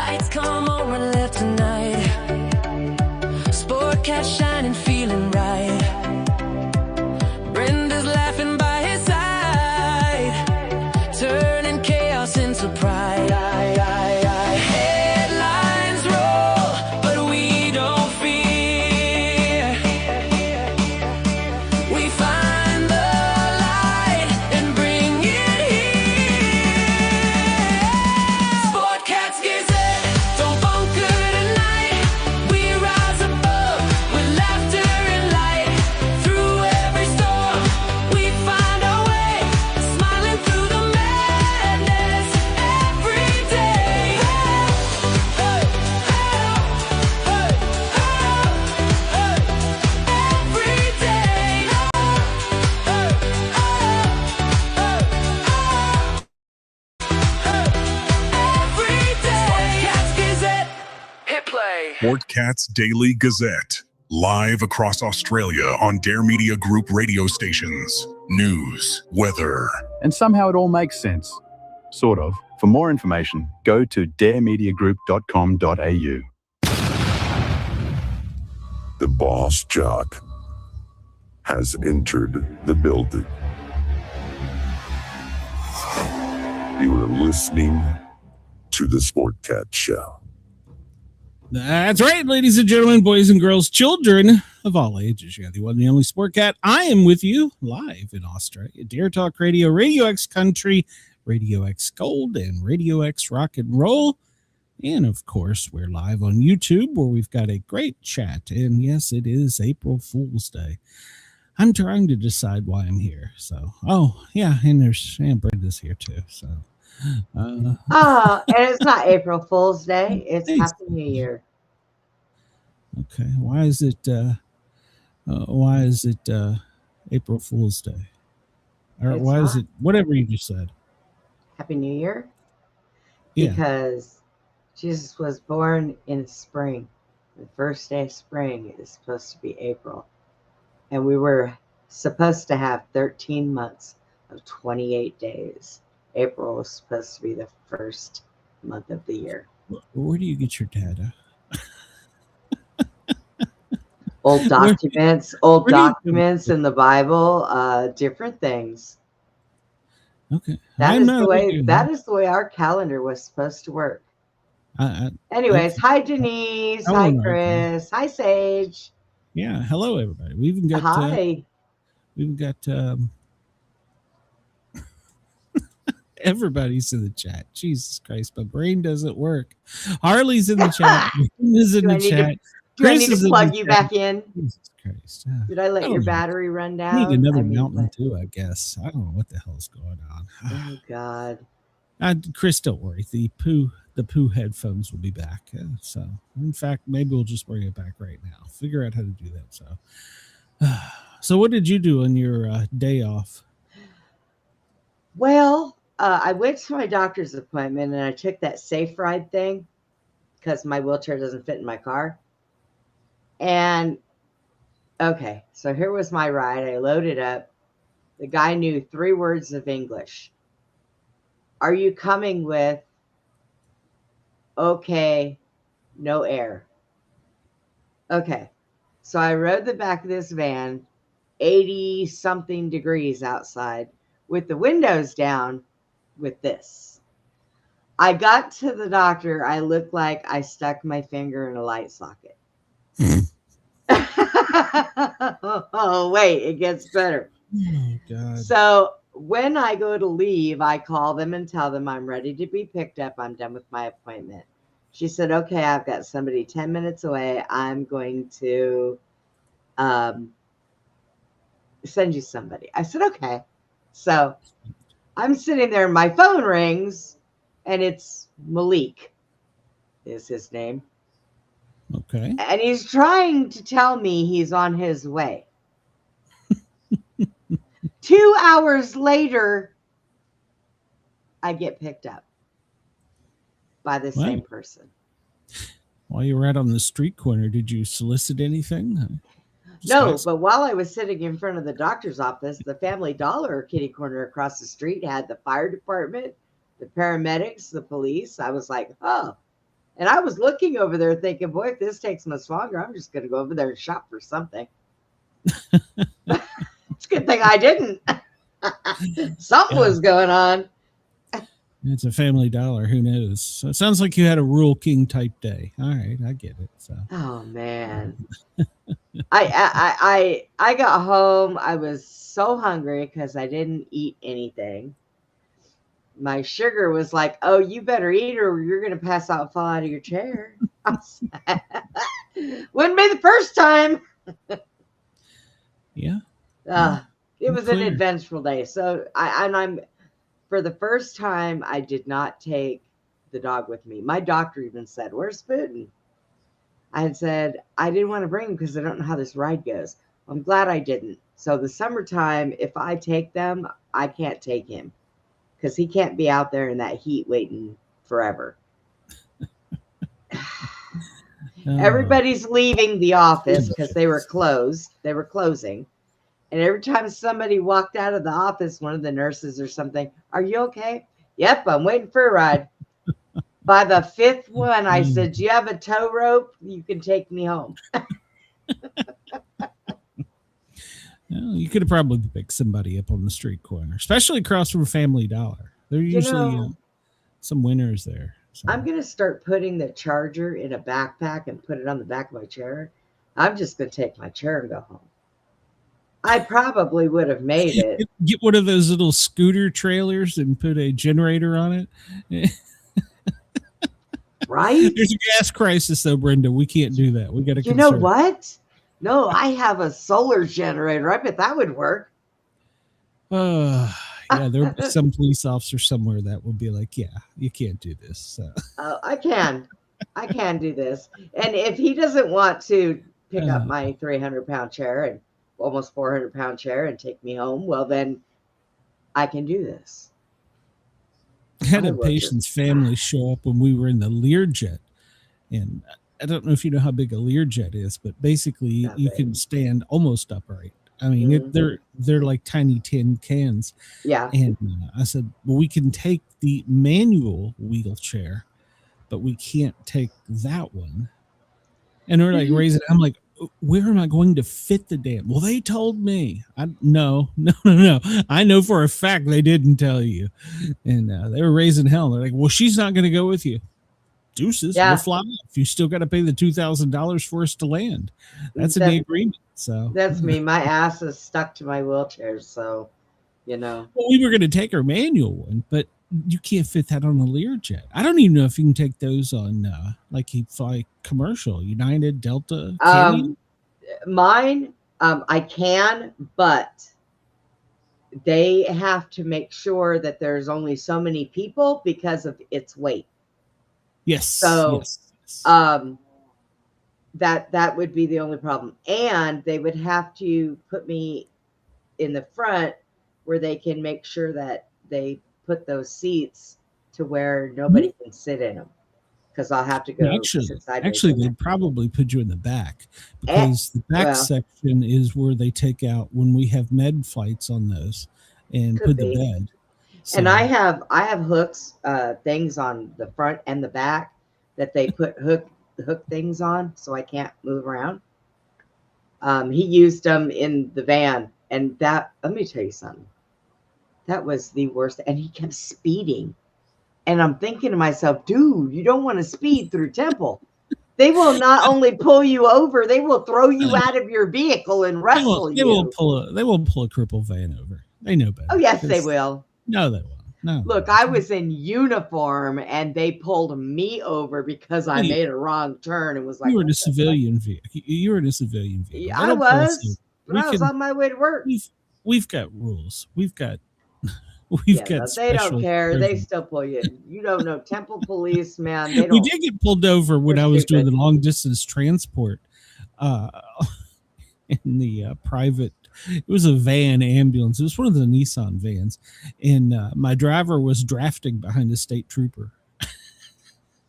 Lights come on, we're left tonight. Sportcat shining, feeling right. Brenda's laughing by his side, turning chaos into pride. Headlines roll, but we don't fear. We find the light and bring it here. Sportcat's Gazette, don't bunker tonight. We rise above with laughter and light. Through every storm, we find our way, smiling through the madness every day. Hey, hey, hey, hey, every day. Every day. Sportcat's Gazette, hit play. Sportcat's Daily Gazette. Live across Australia on Dare Media Group radio stations. News, weather. And somehow it all makes sense. Sort of. For more information, go to daremediagroup.com.au. The boss jock has entered the building. You are listening to the Sportcat Show. That's right, ladies and gentlemen, boys and girls, children of all ages. You're the one and the only Sportcat. I am with you live in Australia. Dare Talk Radio, Radio X Country, Radio X Gold, and Radio X Rock and Roll. And of course, we're live on YouTube where we've got a great chat. And yes, it is April Fool's Day. I'm trying to decide why I'm here. So, and Brenda's here too. So, and it's not April Fool's Day. It's Happy New Year. Okay. Why is it April Fool's Day? Or It's why is not. it whatever you just said? Happy New Year. Yeah. Because Jesus was born in spring. The first day of spring is supposed to be April. And we were supposed to have 13 months of 28 days. April was supposed to be the first month of the year. Where do you get your data? Old documents, in the Bible, different things. Okay. That is the way our calendar was supposed to work. Anyways, hi Denise, hi Chris, hi Sage. Yeah, hello everybody. We even got hi. Everybody's in the chat. Jesus Christ, my brain doesn't work. Harley's in the chat. Is in the chat. Do I need to plug you back in? Jesus Christ. Did I let your battery run down? I need another Mountain Dew, I guess. I don't know what the hell's going on. Oh God. Chris, don't worry. The poo headphones will be back. So, in fact, maybe we'll just bring it back right now. Figure out how to do that. So what did you do on your day off? Well, I went to my doctor's appointment and I took that safe ride thing because my wheelchair doesn't fit in my car. And okay, so here was my ride. I loaded up. The guy knew 3 words of English. Are you coming with? Okay, no air. Okay, so I rode the back of this van, 80 something degrees outside with the windows down with this. I got to the doctor. I looked like I stuck my finger in a light socket. Oh, wait, it gets better. Oh, God. So when I go to leave, I call them and tell them I'm ready to be picked up. I'm done with my appointment. She said, okay, I've got somebody 10 minutes away. I'm going to send you somebody. I said, okay. So I'm sitting there, my phone rings, and it's Malik is his name. Okay. And he's trying to tell me he's on his way. 2 hours later, I get picked up by the same person. While you were out on the street corner, did you solicit anything? No, but while I was sitting in front of the doctor's office, the Family Dollar kitty corner across the street had the fire department, the paramedics, the police. I was like, oh. And I was looking over there thinking, boy, if this takes much longer, I'm just going to go over there and shop for something. It's a good thing I didn't. Something was going on. It's a Family Dollar. Who knows? So it sounds like you had a Rural King type day. All right, I get it. So. Oh man, I got home. I was so hungry because I didn't eat anything. My sugar was like, "Oh, you better eat, or you're gonna pass out and fall out of your chair." Wouldn't be the first time. Yeah. It was an eventful day. So I'm for the first time, I did not take the dog with me. My doctor even said, "Where's Putin?" I had said, I didn't want to bring him because I don't know how this ride goes. I'm glad I didn't. So the summertime, if I take them, I can't take him because he can't be out there in that heat waiting forever. Everybody's leaving the office because they were closed. They were closing. And every time somebody walked out of the office, one of the nurses or something, "Are you okay?" "Yep, I'm waiting for a ride." By the fifth one, I said, "Do you have a tow rope? You can take me home." Well, you could have probably picked somebody up on the street corner, especially across from Family Dollar. There are usually some winners there. So. I'm going to start putting the charger in a backpack and put it on the back of my chair. I'm just going to take my chair and go home. I probably would have made it. Get one of those little scooter trailers and put a generator on it. Right? There's a gas crisis, though, Brenda. We can't do that. We got to. You know what? No, I have a solar generator. I bet that would work. Yeah, there'll be some police officer somewhere that will be like, "Yeah, you can't do this." So. I can do this. And if he doesn't want to pick up my 300-pound chair and almost 400-pound chair and take me home, well, then I can do this. I had a patient's family show up when we were in the Learjet, and I don't know if you know how big a Learjet is, but basically you can stand almost upright. I mean, they're like tiny tin cans. Yeah. And I said, well, we can take the manual wheelchair, but we can't take that one. And they're like raising. I'm like, where am I going to fit the damn? Well, they told me. No. I know for a fact they didn't tell you. And they were raising hell. They're like, well, she's not going to go with you. Deuces. Yeah. We'll fly off. You still got to pay the $2,000 for us to land. That's in the agreement. So that's me. My ass is stuck to my wheelchair. So, Well, we were going to take our manual one, but you can't fit that on a Learjet. I don't even know if you can take those on, like you fly commercial, United, Delta. Mine, I can, but they have to make sure that there's only so many people because of its weight. Yes. So, that would be the only problem. And they would have to put me in the front where they can make sure that they put those seats to where nobody can sit in them. Because I'll have to go. Actually, they'd probably put you in the back because the back section is where they take out when we have med flights on those and put the bed. So. And I have hooks, things on the front and the back that they put hook things on, so I can't move around. He used them in the van, and let me tell you something. That was the worst, and he kept speeding. And I'm thinking to myself, dude, you don't want to speed through Temple. They will not only pull you over, they will throw you out of your vehicle and wrestle you. They won't pull a crippled van over. They know better. Oh, yes, they will. No, they won't. No. Look, I was in uniform, and they pulled me over because I made a wrong turn. And was like, you were in a civilian vehicle. You were in a civilian vehicle. Yeah, I was. But I was on my way to work. We've got rules. We've got. They don't care. They still pull you. You don't know. Temple police, man. They don't. We did get pulled over when I was doing the long distance transport in the private. It was a van ambulance. It was one of the Nissan vans. And my driver was drafting behind a state trooper.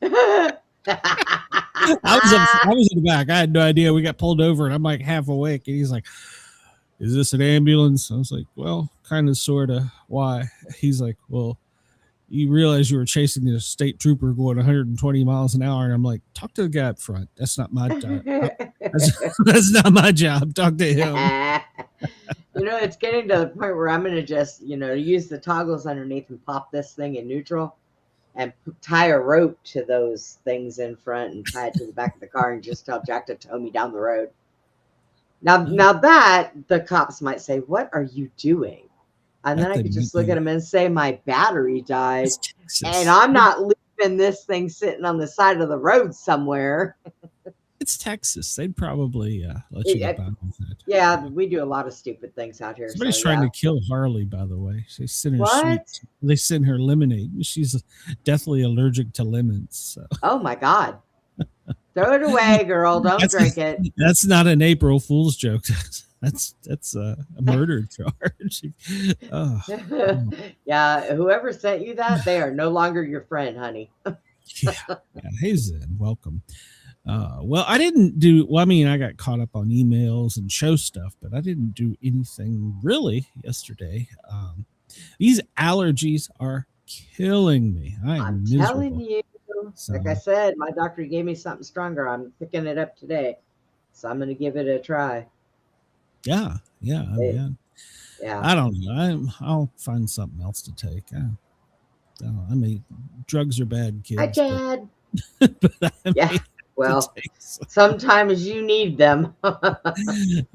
I was in the back. I had no idea. We got pulled over and I'm like half awake. And he's like, is this an ambulance? I was like, well, kind of, sort of. Why? He's like, well, you realize you were chasing a state trooper going 120 miles an hour. And I'm like, talk to the guy up front. That's not my job. That's not my job. Talk to him. It's getting to the point where I'm going to just, use the toggles underneath and pop this thing in neutral and tie a rope to those things in front and tie it to the back of the car and just tell Jack to tow me down the road. Now that the cops might say, what are you doing? And then I could just look at him and say, my battery died and I'm not leaving this thing sitting on the side of the road somewhere. It's Texas. They'd probably let you get by with that. Yeah, we do a lot of stupid things out here. Somebody's trying to kill Harley, by the way. They sent her what? They sent her lemonade. She's deathly allergic to lemons. So. Oh my God. Throw it away, girl. Don't drink it. That's not an April Fool's joke. That's a murder charge. Oh. Yeah, whoever sent you that, they are no longer your friend, honey. Yeah. Hey, Zen, welcome. Well, I didn't do, I got caught up on emails and show stuff, but I didn't do anything really yesterday. These allergies are killing me. I'm miserable. Telling you, so, like I said, my doctor gave me something stronger. I'm picking it up today, so I'm going to give it a try. Yeah. Yeah. I don't know. I'll find something else to take. Drugs are bad, kids. Hi, Dad. But yeah. Well, sometimes you need them.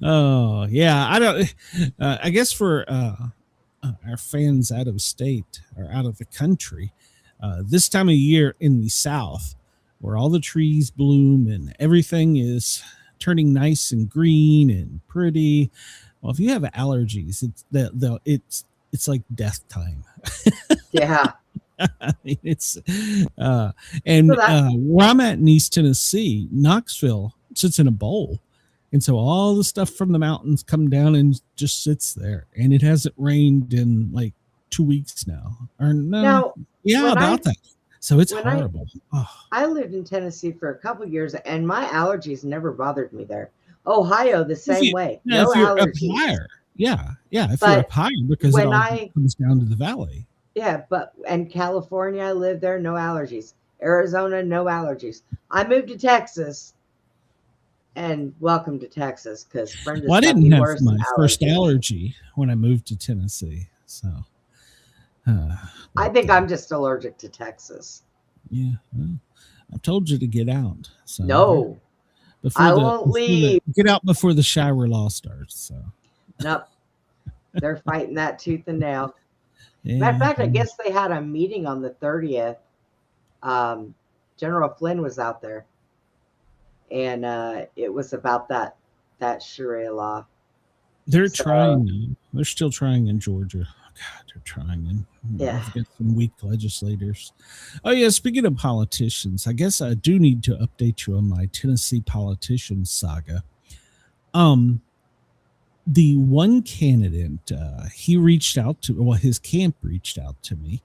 Oh, yeah. I don't. I guess for our fans out of state or out of the country, this time of year in the South, where all the trees bloom and everything is turning nice and green and pretty. Well, if you have allergies, it's like death time. Yeah. I mean, it's where I'm at in East Tennessee, Knoxville sits in a bowl, and so all the stuff from the mountains come down and just sits there, and it hasn't rained in like 2 weeks now, or no, about that. So it's horrible. I lived in Tennessee for a couple years, and my allergies never bothered me there. Ohio, the same way. No allergies. Higher. Yeah. If you're up higher, because it all comes down to the valley. Yeah, and California, I lived there, no allergies. Arizona, no allergies. I moved to Texas, and welcome to Texas, because Brenda's I didn't have my first allergy when I moved to Tennessee, so. I think I'm just allergic to Texas. Yeah, well, I've told you to get out. So no, I won't leave. Get out before the shower law starts. So. Nope, they're fighting that tooth and nail. Yeah. Matter of fact, I guess they had a meeting on the 30th. General Flynn was out there, and it was about that Sharia law. They're trying. They're still trying in Georgia. God, they're trying. Yeah. We've got some weak legislators. Oh, yeah. Speaking of politicians, I guess I do need to update you on my Tennessee politician saga. The one candidate, he reached out to, his camp reached out to me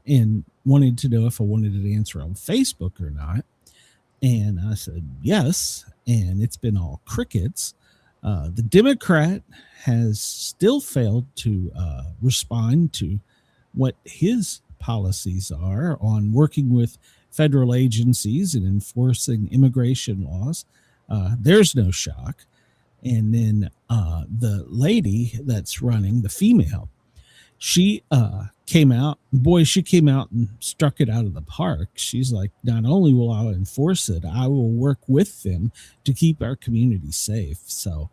and wanted to know if I wanted to answer on Facebook or not. And I said, yes. And it's been all crickets. The Democrat has still failed to respond to what his policies are on working with federal agencies and enforcing immigration laws. There's no shock. And then the lady that's running, the female, she came out and struck it out of the park. She's like, not only will I enforce it, I will work with them to keep our community safe. So,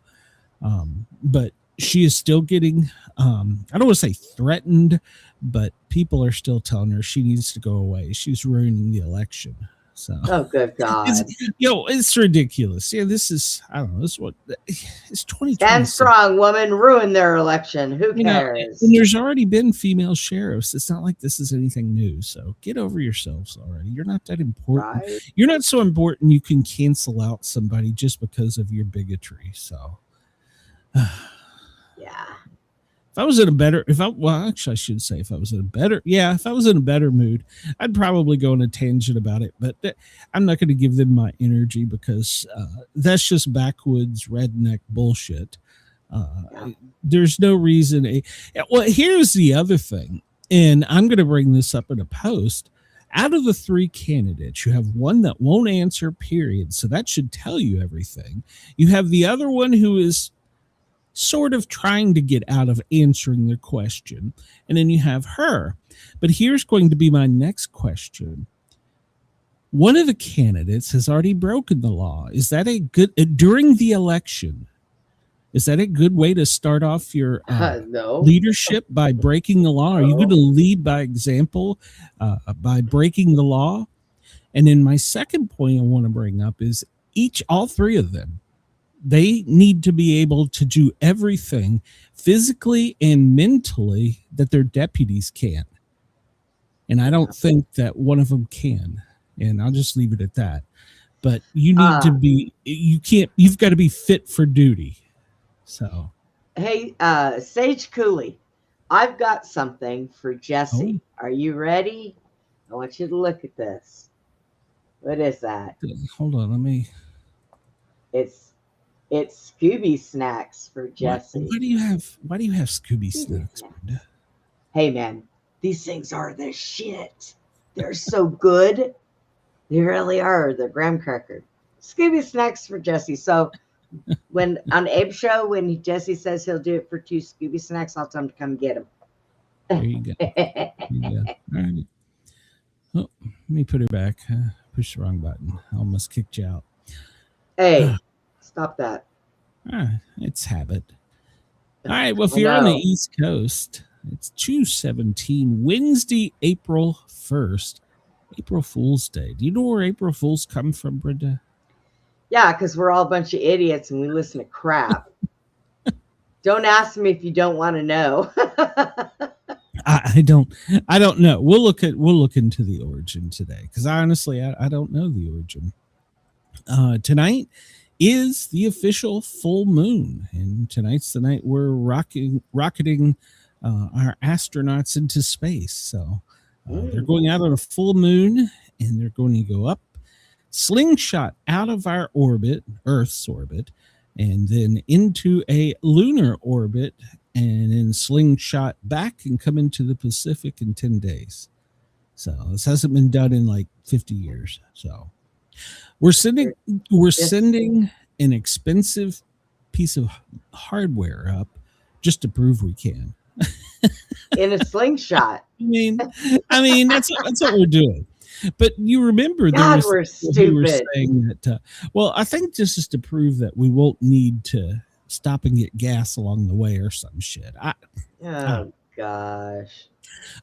but she is still getting, I don't want to say threatened, but people are still telling her she needs to go away. She's ruining the election. So, oh, good God. It's ridiculous. Yeah, this is, I don't know, it's 2020. Stand strong, woman, ruin their election. Who cares? And there's already been female sheriffs. It's not like this is anything new. So get over yourselves already. You're not that important. Right? You're not so important you can cancel out somebody just because of your bigotry. So, yeah. If I was in a better, if I was in a better mood, I'd probably go on a tangent about it, but I'm not going to give them my energy because that's just backwoods redneck bullshit. There's no reason. Well, here's the other thing. And I'm going to bring this up in a post. Out of the 3 candidates, you have one that won't answer, period. So that should tell you everything. You have the other one who is sort of trying to get out of answering the question. And then you have her. But here's going to be my next question. One of the candidates has already broken the law. Is that a good, during the election, is that a good way to start off your No. leadership, by breaking the law? Are you going to lead by example by breaking the law? And then my second point I want to bring up is all 3 of them, they need to be able to do everything physically and mentally that their deputies can. And I don't think that one of them can. And I'll just leave it at that. But you need to be, you've got to be fit for duty. So, hey, Sage Cooley, I've got something for Jesse. Are you ready? I want you to look at this. What is that? Hold on, let me. It's Scooby snacks for Jesse. Why do you have Scooby snacks, Brenda? Hey man, these things are the shit. They're so good. They really are. They're graham cracker. Scooby snacks for Jesse. So when on Abe's show, when Jesse says he'll do it for 2 Scooby snacks, I'll tell him to come get them. There you go. All right. Oh, let me put her back. Push the wrong button. I almost kicked you out. Hey, stop that. It's habit. All right. Well, if you're on the East Coast, it's 2/17, Wednesday, April 1st, April Fool's Day. Do you know where April Fools come from, Brenda? Yeah, because we're all a bunch of idiots and we listen to crap. Don't ask me if you don't want to know. I don't know. We'll look into the origin today, because honestly, I don't know the origin. Tonight is the official full moon, and tonight's the night we're rocketing our astronauts into space. So they're going out on a full moon, and they're going to go up, slingshot out of our orbit, Earth's orbit, and then into a lunar orbit, and then slingshot back and come into the Pacific in 10 days. So this hasn't been done in like 50 years. So we're sending an expensive piece of hardware up just to prove we can. In a slingshot. I mean, that's what we're doing. But you remember, we're stupid. We were saying that. Well, I think this is to prove that we won't need to stop and get gas along the way or some shit. Gosh.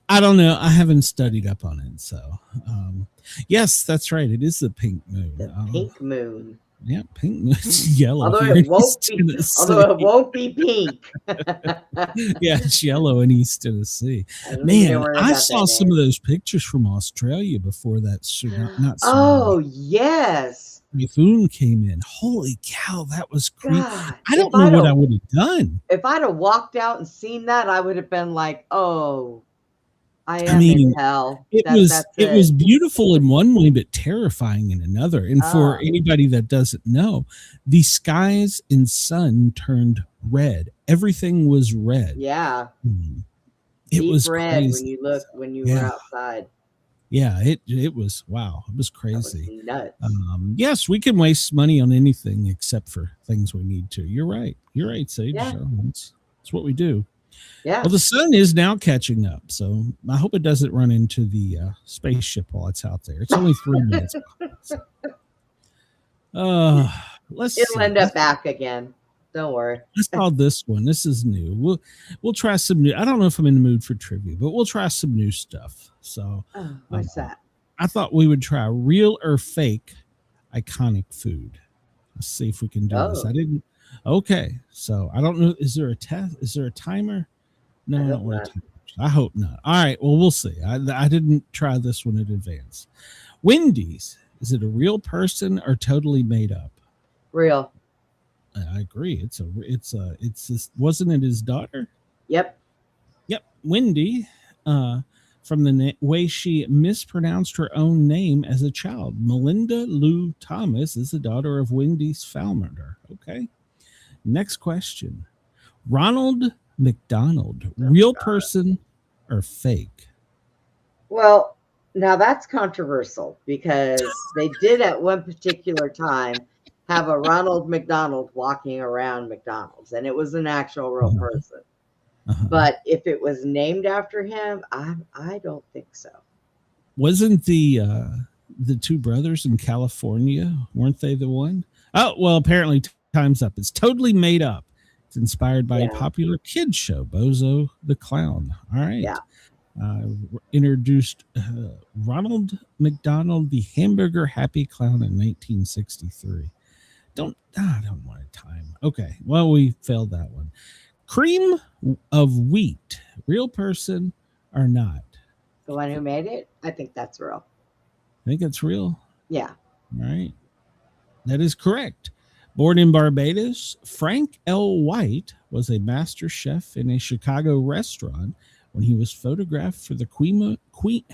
I don't know. I haven't studied up on it. So, yes, that's right. It is the pink moon. The pink moon. Yeah, pink moon. It's yellow. Although it won't be pink. Yeah, it's yellow in East Tennessee. Man, I saw some of those pictures from Australia before that. Yes. Typhoon came in. Holy cow, that was creepy. I don't know what I would have done. If I'd have walked out and seen that, I would have been like, oh, I am in hell. It was beautiful in one way, but terrifying in another. And for anybody that doesn't know, the skies and sun turned red. Everything was red. Yeah. It was red crazy. when you were outside. Yeah, it was, wow. It was crazy. That was nuts. Yes, we can waste money on anything except for things we need to. You're right, Sage. Yeah. That's what we do. Yeah. Well, the sun is now catching up, so I hope it doesn't run into the spaceship while it's out there. It's only 3 minutes. It'll end up back again. Don't worry. Let's call this one. This is new. We'll try some new. I don't know if I'm in the mood for trivia, but we'll try some new stuff. So, what's that? I thought we would try real or fake iconic food. Let's see if we can do this. I didn't. Okay, so I don't know. Is there a test? Is there a timer? No, I don't want a timer. I hope not. All right. Well, we'll see. I didn't try this one in advance. Wendy's. Is it a real person or totally made up? Real. I agree. Wasn't it his daughter? Yep. Wendy, from the way she mispronounced her own name as a child. Melinda Lou Thomas is the daughter of Wendy's founder. Okay. Next question. Ronald McDonald, real person or fake? Well, now that's controversial because they did at one particular time have a Ronald McDonald walking around McDonald's, and it was an actual real person. But if it was named after him, I don't think so. Wasn't the two brothers in California, weren't they the one? Oh, well, apparently time's up. It's totally made up. It's inspired by a popular kids show, Bozo the Clown. All right. Yeah. Introduced Ronald McDonald, the hamburger happy clown, in 1963. I don't want to time. Okay. Well, we failed that one. Cream of wheat, real person or not? The one who made it? I think that's real. I think it's real. Yeah. All right. That is correct. Born in Barbados, Frank L. White was a master chef in a Chicago restaurant when he was photographed for the Cream of Wheat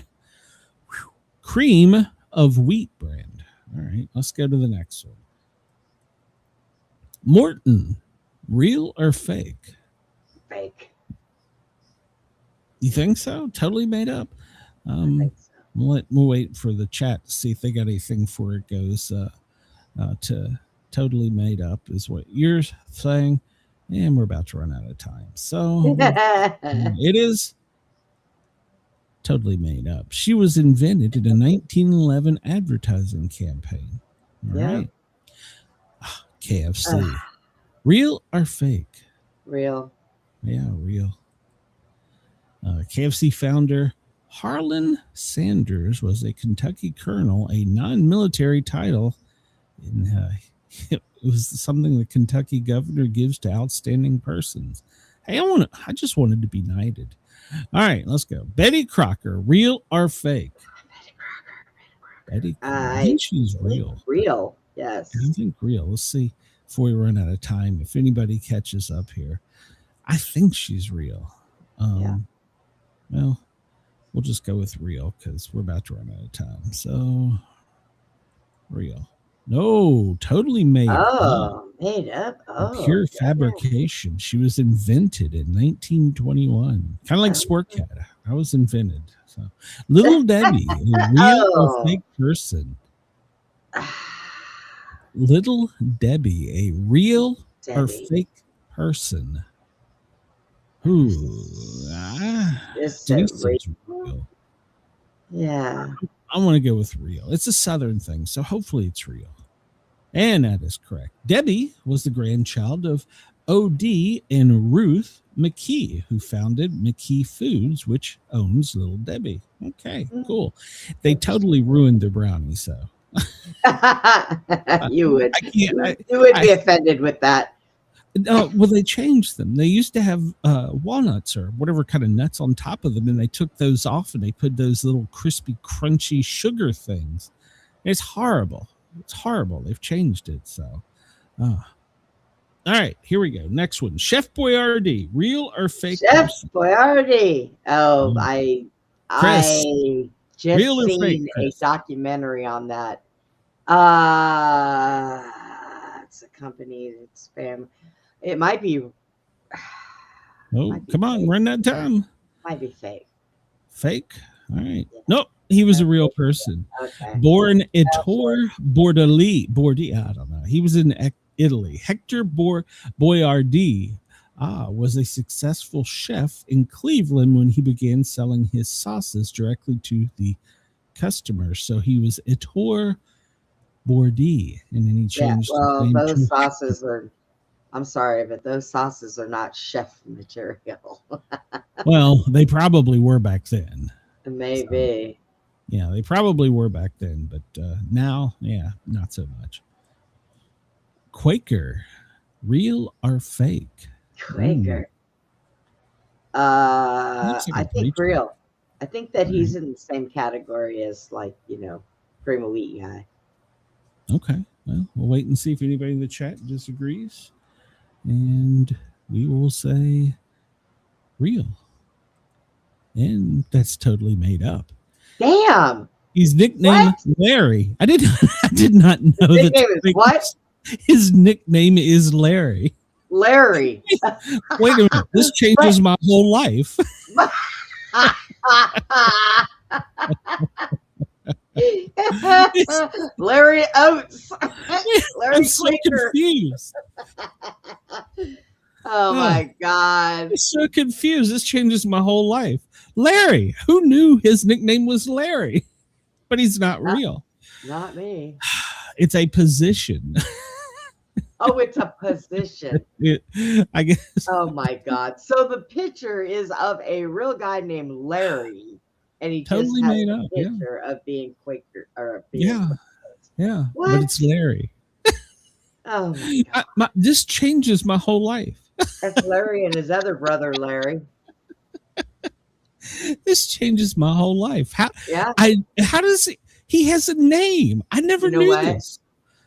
brand. All right, let's go to the next one. Morton, real or fake? Fake. You think so? Totally made up. I think so. We'll wait for the chat to see if they got anything before it goes to totally made up, is what you're saying. And we're about to run out of time. So it is totally made up. She was invented in a 1911 advertising campaign. All right. KFC. Real or fake? Real. Yeah, real. KFC founder Harlan Sanders was a Kentucky colonel, a non-military title. It was something the Kentucky governor gives to outstanding persons. Hey, I just wanted to be knighted. All right, let's go. Betty Crocker, real or fake? Betty Crocker. I think she's real. Real, yes. I think real. Let's see before we run out of time if anybody catches up here. I think she's real. Well, we'll just go with real because we're about to run out of time. So, real. No, totally made up. Oh, made up. Oh, pure fabrication. She was invented in 1921. Kind of like Sportcat. I was invented. So, Little Debbie, a real or fake person? Little Debbie, a real or fake person? Ooh, real. Yeah. I want to go with real. It's a Southern thing, so hopefully it's real. And that is correct. Debbie was the grandchild of O.D. and Ruth McKee, who founded McKee Foods, which owns Little Debbie. Okay, cool. They totally ruined their brownies, so. You would. You would be offended with that. No, well, they changed them. They used to have walnuts or whatever kind of nuts on top of them, and they took those off and they put those little crispy, crunchy sugar things. It's horrible. It's horrible. They've changed it. So, all right, here we go. Next one. Chef Boyardee, real or fake? Chef Boyardee. Oh, I just seen a documentary on that. It's a company. It's family. It might be. Oh, come on, run that time. Might be fake. Fake? All right. Nope, he was a real person. Okay. Born Ettore Bordelli. I don't know. He was in Italy. Hector Boyardee was a successful chef in Cleveland when he began selling his sauces directly to the customers. So he was Ettore Boyardee, and then he changed. Yeah, well, those sauces are. I'm sorry, but those sauces are not chef material. Well, they probably were back then. Maybe. So, yeah, they probably were back then, but now, yeah, not so much. Quaker, real or fake? Quaker. I think real. I think that he's in the same category as, like, cream of wheat guy. Okay. Well, we'll wait and see if anybody in the chat disagrees. And we will say real. And that's totally made up. Damn. He's nicknamed Larry. I did not know his nickname is what? His nickname is Larry. Larry. Wait a minute. This changes my whole life. Larry Oates. Larry I'm so Quaker. confused. Oh my God. I'm so confused. This changes my whole life. Larry, who knew his nickname was Larry? But he's not real. Not me. It's a position. Oh, it's a position. I guess. Oh my God. So the picture is of a real guy named Larry, and he Totally just has made a up, yeah. picture of being Quaker or being Yeah. Yeah. What? But it's Larry. Oh my God. This changes my whole life. That's Larry and his other brother Larry. This changes my whole life. How does he has a name? I never You know knew what? this.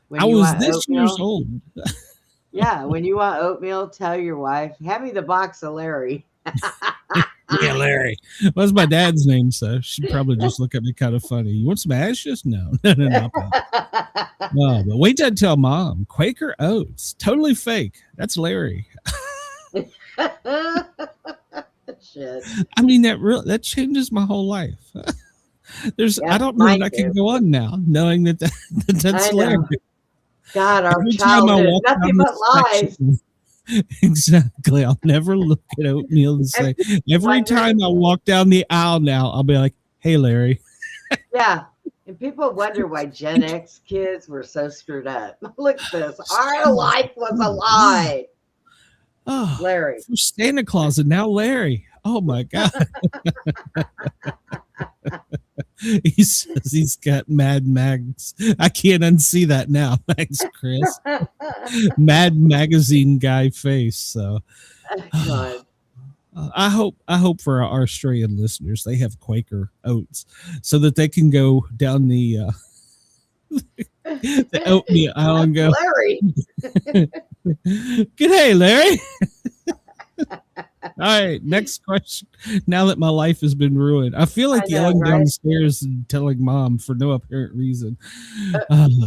When I you was want this oatmeal- years old. Yeah, when you want oatmeal, tell your wife, "Hand me the box of Larry." Yeah, Larry. What's my dad's name? So she'd probably just look at me kind of funny. You want some ashes? No. No. No, but wait till I tell Mom. Quaker Oats, totally fake. That's Larry. Shit. I mean, that changes my whole life. I don't know mine that I can too. go on now, knowing that's I know. Larry. God, our Every time I childhood, walk nothing down but the lies. section- Exactly. I'll never look at oatmeal and say, every time I walk down the aisle now, I'll be like, "Hey, Larry." Yeah. And people wonder why Gen X kids were so screwed up. Look at this. Our life was a lie. Oh, Larry. for Santa Claus and now Larry. Oh my God. He says he's got Mad Mags. I can't unsee that now. Thanks, Chris. Mad Magazine guy face. So God. I hope for our Australian listeners they have Quaker Oats so that they can go down the oatmeal aisle and go, Larry. "G'day, Larry." All right, next question. Now that my life has been ruined, I feel like I know, yelling right? downstairs and telling Mom for no apparent reason.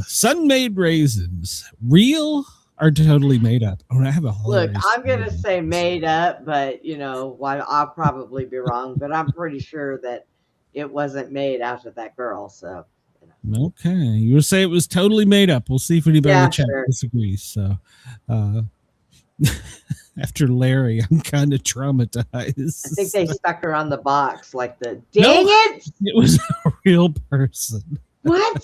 Sun-made raisins, real or totally made up? Oh, I have a Look, hilarious I'm going to story. say made up, but I'll probably be wrong, but I'm pretty sure that it wasn't made after that girl. So, Okay, you would say it was totally made up. We'll see if anybody in Yeah, the chat sure. disagrees. So, after Larry, I'm kind of traumatized. I think they stuck her on the box like No. it. It was a real person. What?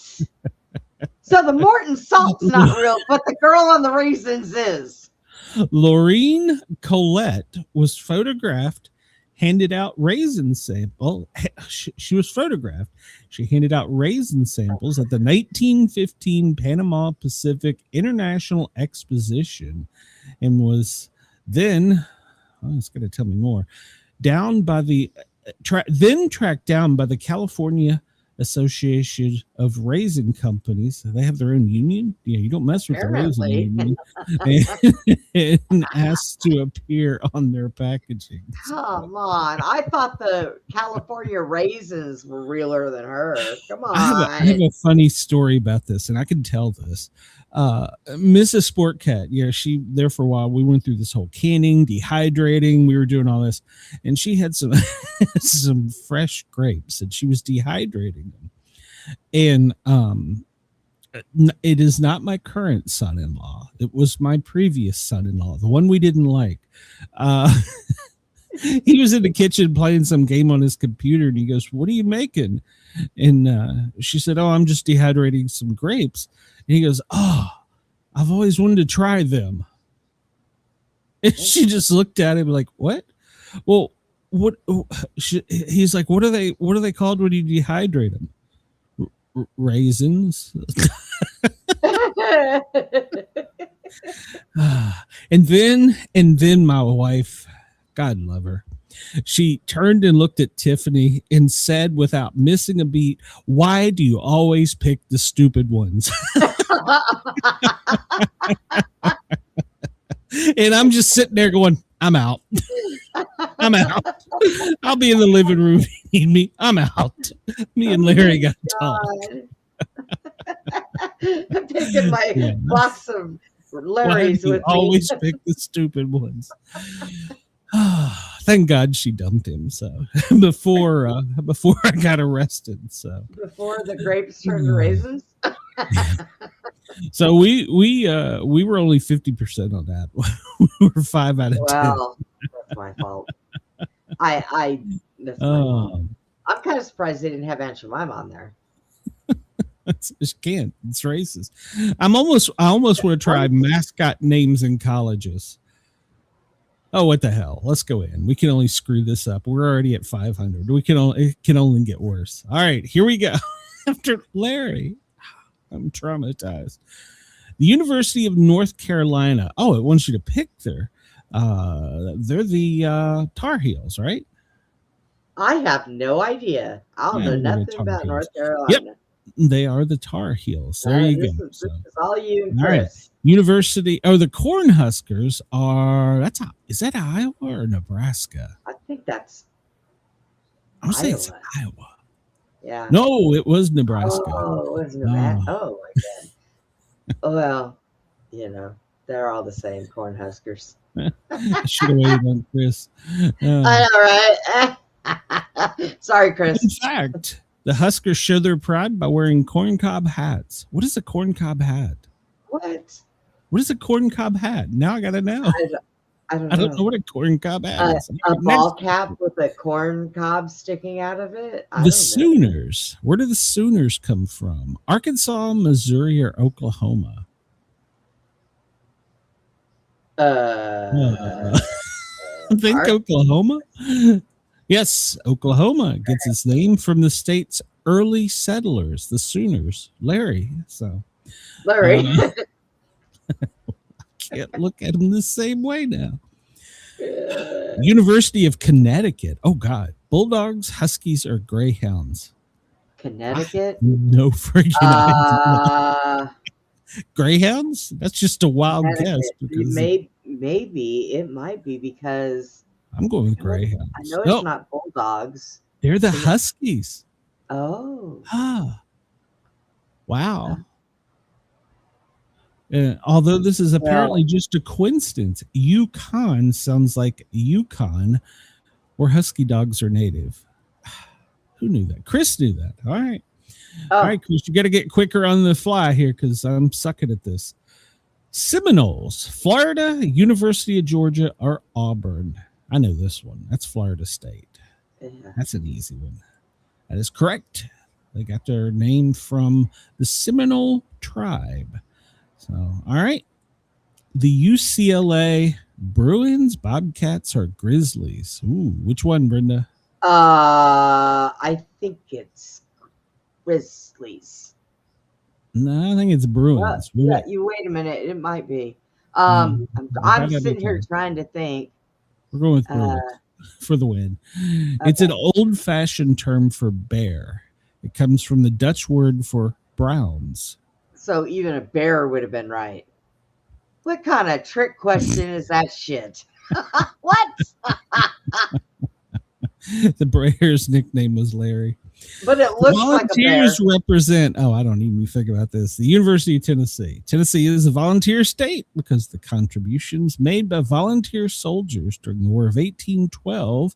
So the Morton salt's not real, but the girl on the raisins is. Laureen Colette was photographed, handed out raisin sample. She was photographed. She handed out raisin samples at the 1915 Panama Pacific International Exposition and was then, it's going to tell me more, down by the, then tracked down by the California Association of Raisin Companies. They have their own union. Yeah, you don't mess with the raisin union. And asked to appear on their packaging. Come on. I thought the California raisins were realer than her. Come on. I have a funny story about this, and I can tell this. Mrs. Sportcat, she there for a while. We went through this whole canning, dehydrating. We were doing all this, and she had some some fresh grapes, and she was dehydrating them. And it is not my current son-in-law. It was my previous son-in-law, the one we didn't like. He was in the kitchen playing some game on his computer, and he goes, "What are you making?" And she said, "Oh, I'm just dehydrating some grapes." And he goes, "Oh, I've always wanted to try them." And she just looked at him like, "What?" Well, what? He's like, "What are they called when you dehydrate them?" Raisins. And then my wife, God love her, she turned and looked at Tiffany and said without missing a beat, "Why do you always pick the stupid ones?" And I'm just sitting there going, "I'm out. I'm out. I'll be in the living room. If you need me. I'm out." Me and Larry got to talk. I'm taking my box of Larry's Why do you with me. always pick the stupid ones? Thank God she dumped him. So before I got arrested. So Before the grapes turned to raisins. so we were only 50% on that. We were 5 out of 10. Well, that's my fault. That's my fault. I'm kind of surprised they didn't have Aunt Jemima on there. Just can't. It's racist. I almost want to try mascot names in colleges. Oh, what the hell? Let's go in. We can only screw this up. We're already at 500. It can only get worse. All right, here we go. After Larry, I'm traumatized. The University of North Carolina. Oh, it wants you to pick there. They're the Tar Heels, right? I have no idea. I don't know nothing about North Carolina. Yep. They are the Tar Heels. There you go. This is all you and All Chris. right. University. Oh, the Cornhuskers are. Is that Iowa or Nebraska? I think that's. I'm saying it's Iowa. Yeah. No, it was Nebraska. Oh, it was Nebraska. Oh my God. Well, they're all the same Cornhuskers. I should have waited on Chris. I know, right? Sorry, Chris. In fact, the Huskers show their pride by wearing corncob hats. What is a corncob hat? What? What is a corncob hat? Now I got to know. I don't know what a corncob hat is. A ball cap with a corn cob sticking out of it? The Sooners. Where do the Sooners come from? Arkansas, Missouri, or Oklahoma? I think Oklahoma. Yes, Oklahoma gets its name from the state's early settlers, the Sooners. Larry. I can't look at them the same way now. University of Connecticut. Oh God, Bulldogs, Huskies, or Greyhounds? Connecticut? No freaking idea. Greyhounds? That's just a wild guess. Maybe it might be because I'm going with Greyhounds. I know it's not Bulldogs. They're the Huskies. Oh. Wow. Although this is apparently just a coincidence, Yukon sounds like Yukon, where Husky dogs are native. Who knew that? Chris knew that. All right. All right, Chris, you got to get quicker on the fly here because I'm sucking at this. Seminoles, Florida, University of Georgia, or Auburn? I know this one. That's Florida State. Yeah. That's an easy one. That is correct. They got their name from the Seminole tribe. So, all right. The UCLA Bruins, Bobcats, or Grizzlies? Ooh, which one, Brenda? I think it's Grizzlies. No, I think it's Bruins. You wait a minute. It might be. I'm sitting here trying to think. We're going with Bruins for the win. Okay. It's an old-fashioned term for bear. It comes from the Dutch word for browns. So even a bear would have been right. What kind of trick question is that shit? What? The Bears' nickname was Larry. But it looks Volunteers like a bear. Represent, I don't even think about this, the University of Tennessee. Tennessee is a volunteer state because the contributions made by volunteer soldiers during the War of 1812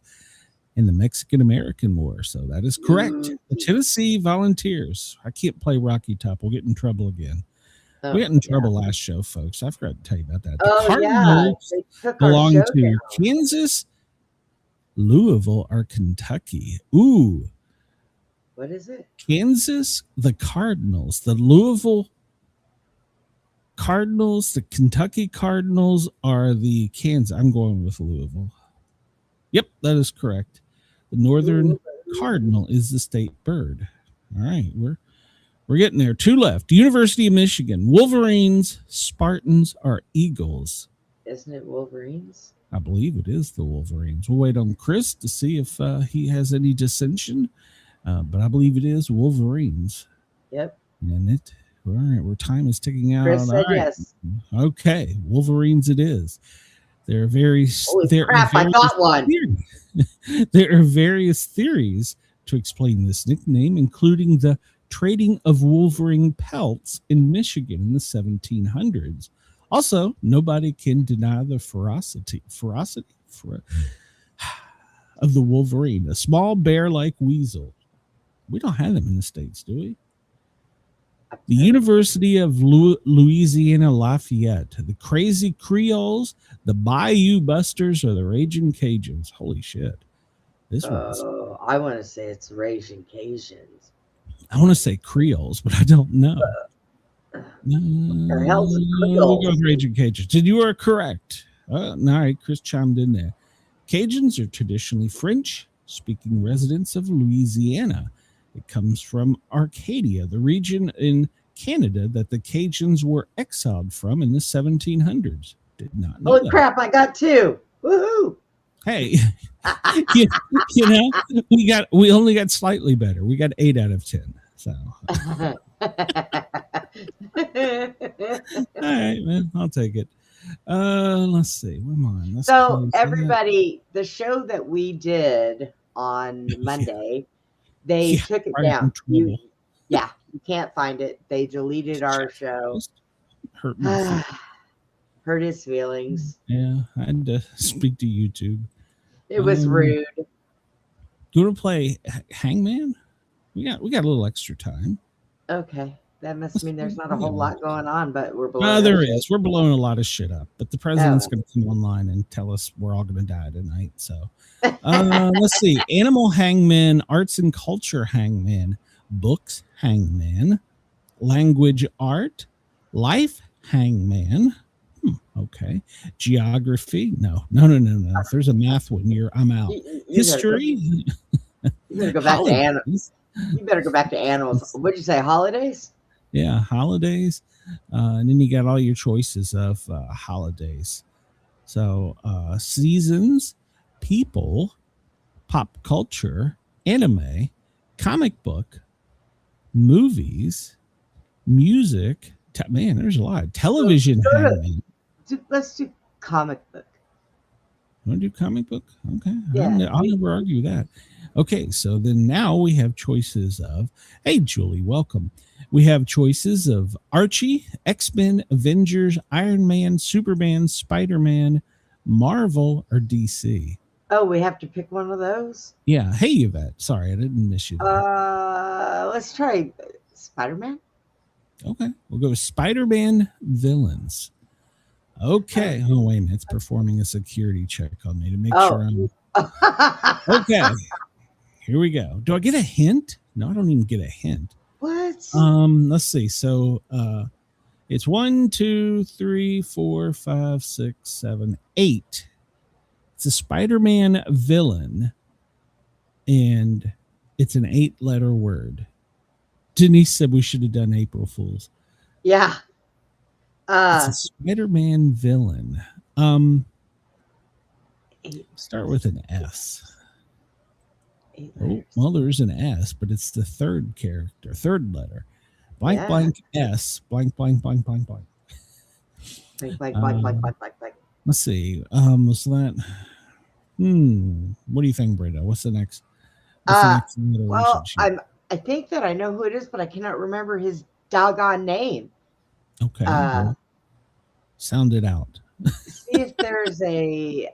and the Mexican-American War. So that is correct. The Tennessee Volunteers. I can't play Rocky Top. We'll get in trouble again. We got in trouble last show, folks. I forgot to tell you about that. The Cardinals belong to Kansas, Louisville, or Kentucky. Ooh. What is it? Kansas, the Cardinals, the Louisville Cardinals, the Kentucky Cardinals are the Kansas. I'm going with Louisville. Yep, that is correct. The Northern Cardinal is the state bird. All right, we're getting there. 2 left. University of Michigan, Wolverines, Spartans, or Eagles? Isn't it Wolverines? I believe it is the Wolverines. We'll wait on Chris to see if he has any dissension. But I believe it is Wolverines. Yep. And all right, where time is ticking out. Chris said yes. Okay, Wolverines it is. There are various. I got one. There are various theories to explain this nickname, including the trading of Wolverine pelts in Michigan in the 1700s. Also, nobody can deny the ferocity. of the wolverine, a small bear-like weasel. We don't have them in the States, do we? The University of Louisiana Lafayette, the Crazy Creoles, the Bayou Busters, or the Raging Cajuns. Holy shit. This one's... I want to say it's Raging Cajuns. I want to say Creoles, but I don't know. The hell's a We'll Creole? go with Raging Cajuns. And you are correct. All right, Chris chimed in there. Cajuns are traditionally French-speaking residents of Louisiana. It comes from Arcadia, the region in Canada that the Cajuns were exiled from in the 1700s. Did not know Holy that. crap, I got 2. Woohoo! Hey, you know, we only got slightly better. We got 8 out of 10. So, all right, man, I'll take it. Let's see. Where am I? Let's So close that. everybody, the show that we did on Monday, they took it right in down. trouble. You can't find it. They deleted our show. Hurt my feelings. Hurt his feelings. Yeah, I had to speak to YouTube. It was rude. Do you want to play Hangman? We got a little extra time. Okay. That must mean there's not a whole lot going on, but we're blowing There up. is. We're blowing a lot of shit up, but the president's going to come online and tell us we're all going to die tonight. So let's see. Animal Hangman, Arts and Culture Hangman, Books Hangman, Language Art, Life Hangman. Okay. Geography. No. If there's a math one, I'm out. History. You better go back to animals. You better go back to animals. What'd you say? Holidays? Yeah, holidays. And then you got all your choices of holidays. So seasons, people, pop culture, anime, comic book, movies, music. Man, there's a lot. Television. Let's do comic book. Want to do comic book? Okay. Yeah. I'll never argue that. Okay, so then now we have choices of, hey, Julie, welcome. We have choices of Archie, X-Men, Avengers, Iron Man, Superman, Spider-Man, Marvel, or DC. Oh, we have to pick one of those? Yeah. Hey, Yvette. Sorry, I didn't miss you. Let's try Spider-Man. Okay, we'll go with Spider-Man villains. Okay. Oh, wait a minute. It's performing a security check on me to make sure I'm... Okay. Here we go. Do I get a hint? No, I don't even get a hint. What? Let's see. So it's 1, 2, 3, 4, 5, 6, 7, 8. It's a Spider-Man villain, and it's an 8-letter word. Denise said we should have done April Fools. Yeah. It's a Spider-Man villain. Start with an S. Oh, well, there's an S, but it's the third letter. Blank, blank, S, blank, blank, blank, blank, blank. Blank. Let's see. Was that? What do you think, Brenda? What's the next? Alliteration Well, sheet? I think that I know who it is, but I cannot remember his doggone name. Okay. Sound it out. See if there's a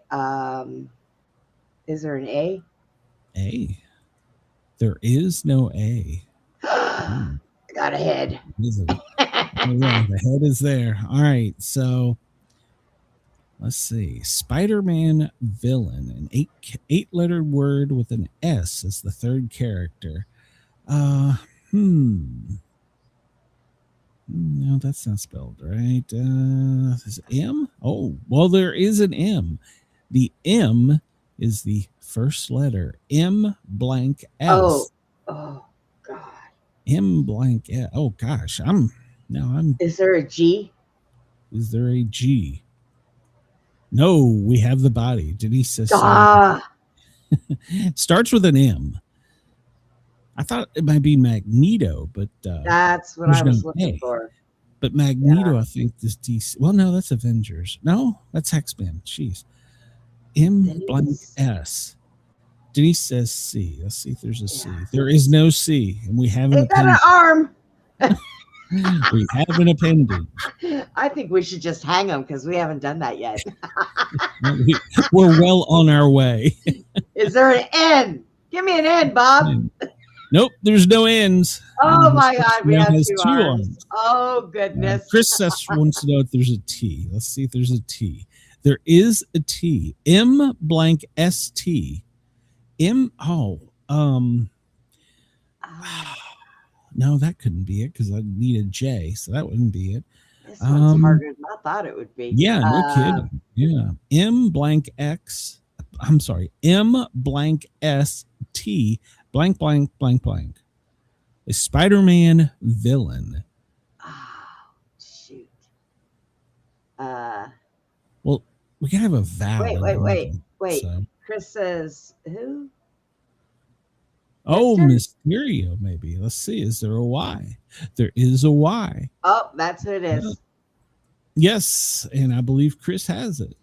is there an A? A. There is no A. I got a head. Is it? Oh, yeah, the head is there. All right, so let's see. Spider-Man villain, an 8-letter word with an S as the third character. No, that's not spelled right. Is it M? Oh, well, there is an M. The M is the first letter. M blank S. Oh God. M blank S. Oh gosh, Is there a G? Is there a G? No, we have the body. Denise says starts with an M. I thought it might be Magneto, but that's what I was looking for. But Magneto, I think, is DC. Well, no, that's Avengers. No, that's X-Men. Jeez. M blank S. Denise says C. Let's see if there's a C. There is no C, and we have an It's got an arm. We have an appendage. I think we should just hang them because we haven't done that yet. We're well on our way. Is there an N? Give me an N, Bob. Nope, there's no ends. Oh my God, we have has two arms. Oh goodness. Chris wants to know if there's a T. Let's see if there's a T. There is a T. M blank ST. No, that couldn't be it because I need a J, so that wouldn't be it. This one's harder than I thought it would be. Yeah, no kidding. Yeah. M blank X. I'm sorry. M blank ST blank blank blank blank. A Spider-Man villain. Oh, shoot. Well, we can have a vowel. Wait. So. Chris says who? Oh, Mister? Mysterio, maybe. Let's see. Is there a Y? There is a Y. Oh, that's who it is. Yeah. Yes, and I believe Chris has it.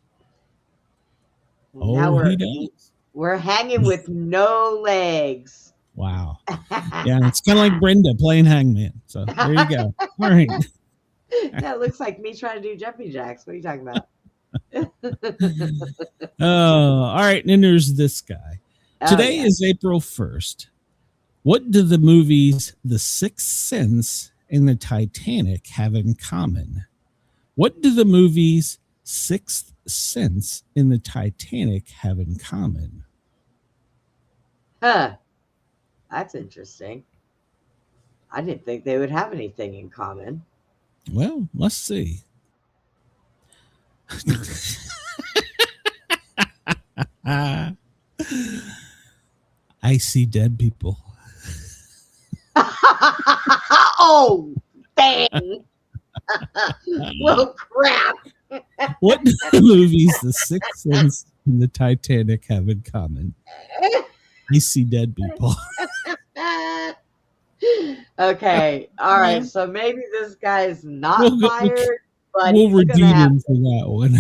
Now He does. We're hanging with no legs. Wow. Yeah, it's kind of like Brenda playing hangman. So there you go. All right. That looks like me trying to do jumping jacks. What are you talking about? All right. And then there's this guy. Today is April 1st. What do the movies The Sixth Sense and the Titanic have in common? What do the movies Sixth Sense and the Titanic have in common? Huh. That's interesting. I didn't think they would have anything in common. Well, let's see. I see dead people. Oh, dang. Well, crap. What do the movies The Sixth Sense and the Titanic have in common? I see dead people. Okay. All right. So maybe this guy's not fired, but we'll he's redeem him for that one.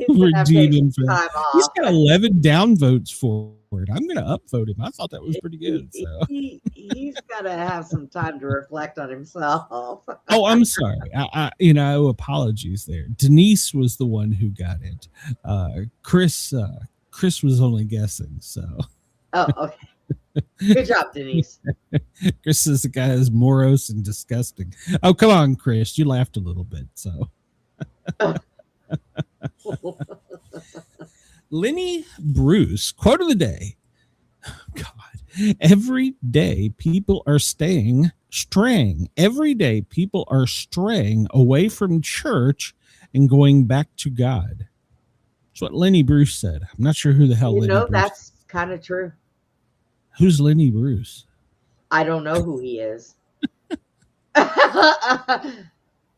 We'll redeem him for that. He's got 11 downvotes for it. I'm going to upvote him. I thought that was pretty good. So. He's got to have some time to reflect on himself. Oh, I'm sorry. I apologies there. Denise was the one who got it. Chris was only guessing. So. Oh, okay. Good job, Denise. Chris is the guy who's morose and disgusting. Oh, come on, Chris. You laughed a little bit. So. Lenny Bruce, quote of the day. God, every day people are straying. Every day people are straying away from church and going back to God. That's what Lenny Bruce said. I'm not sure who the hell Lenny Bruce is. That's kind of true. Who's Lenny Bruce? I don't know who he is.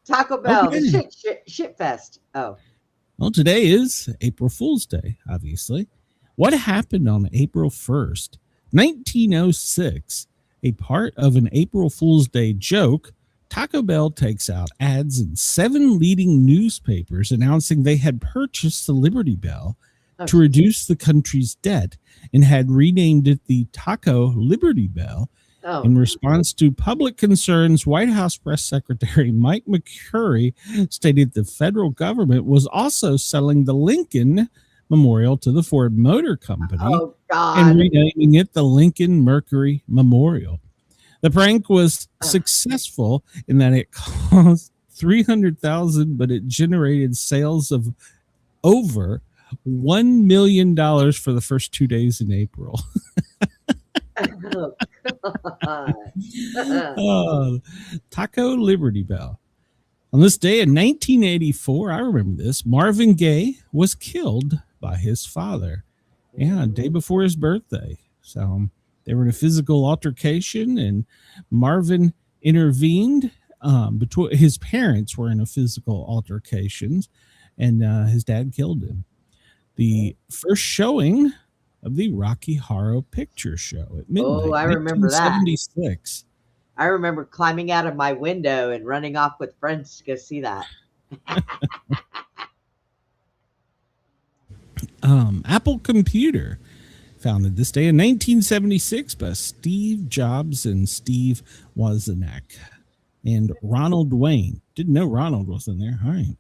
Taco Bell, the shit fest. Oh. Well, today is April Fool's Day, obviously. What happened on April 1st, 1906? A part of an April Fool's Day joke, Taco Bell takes out ads in 7 leading newspapers announcing they had purchased the Liberty Bell to reduce the country's debt and had renamed it the Taco Liberty Bell. In response to public concerns, White House Press Secretary Mike McCurry stated the federal government was also selling the Lincoln Memorial to the Ford Motor Company and renaming it the Lincoln Mercury Memorial. The prank was successful in that it cost $300,000, but it generated sales of over $1 million for the first 2 days in April. Taco Liberty Bell. On this day in 1984, I remember this, Marvin Gaye was killed by his father. Yeah, day before his birthday. So they were in a physical altercation and Marvin intervened. Between his parents were in a physical altercations and his dad killed him. The first showing of the Rocky Horror Picture Show at midnight. Oh, I remember that. 1976. I remember climbing out of my window and running off with friends to go see that. Apple Computer, founded this day in 1976 by Steve Jobs and Steve Wozniak and Ronald Wayne. Didn't know Ronald was in there. All right.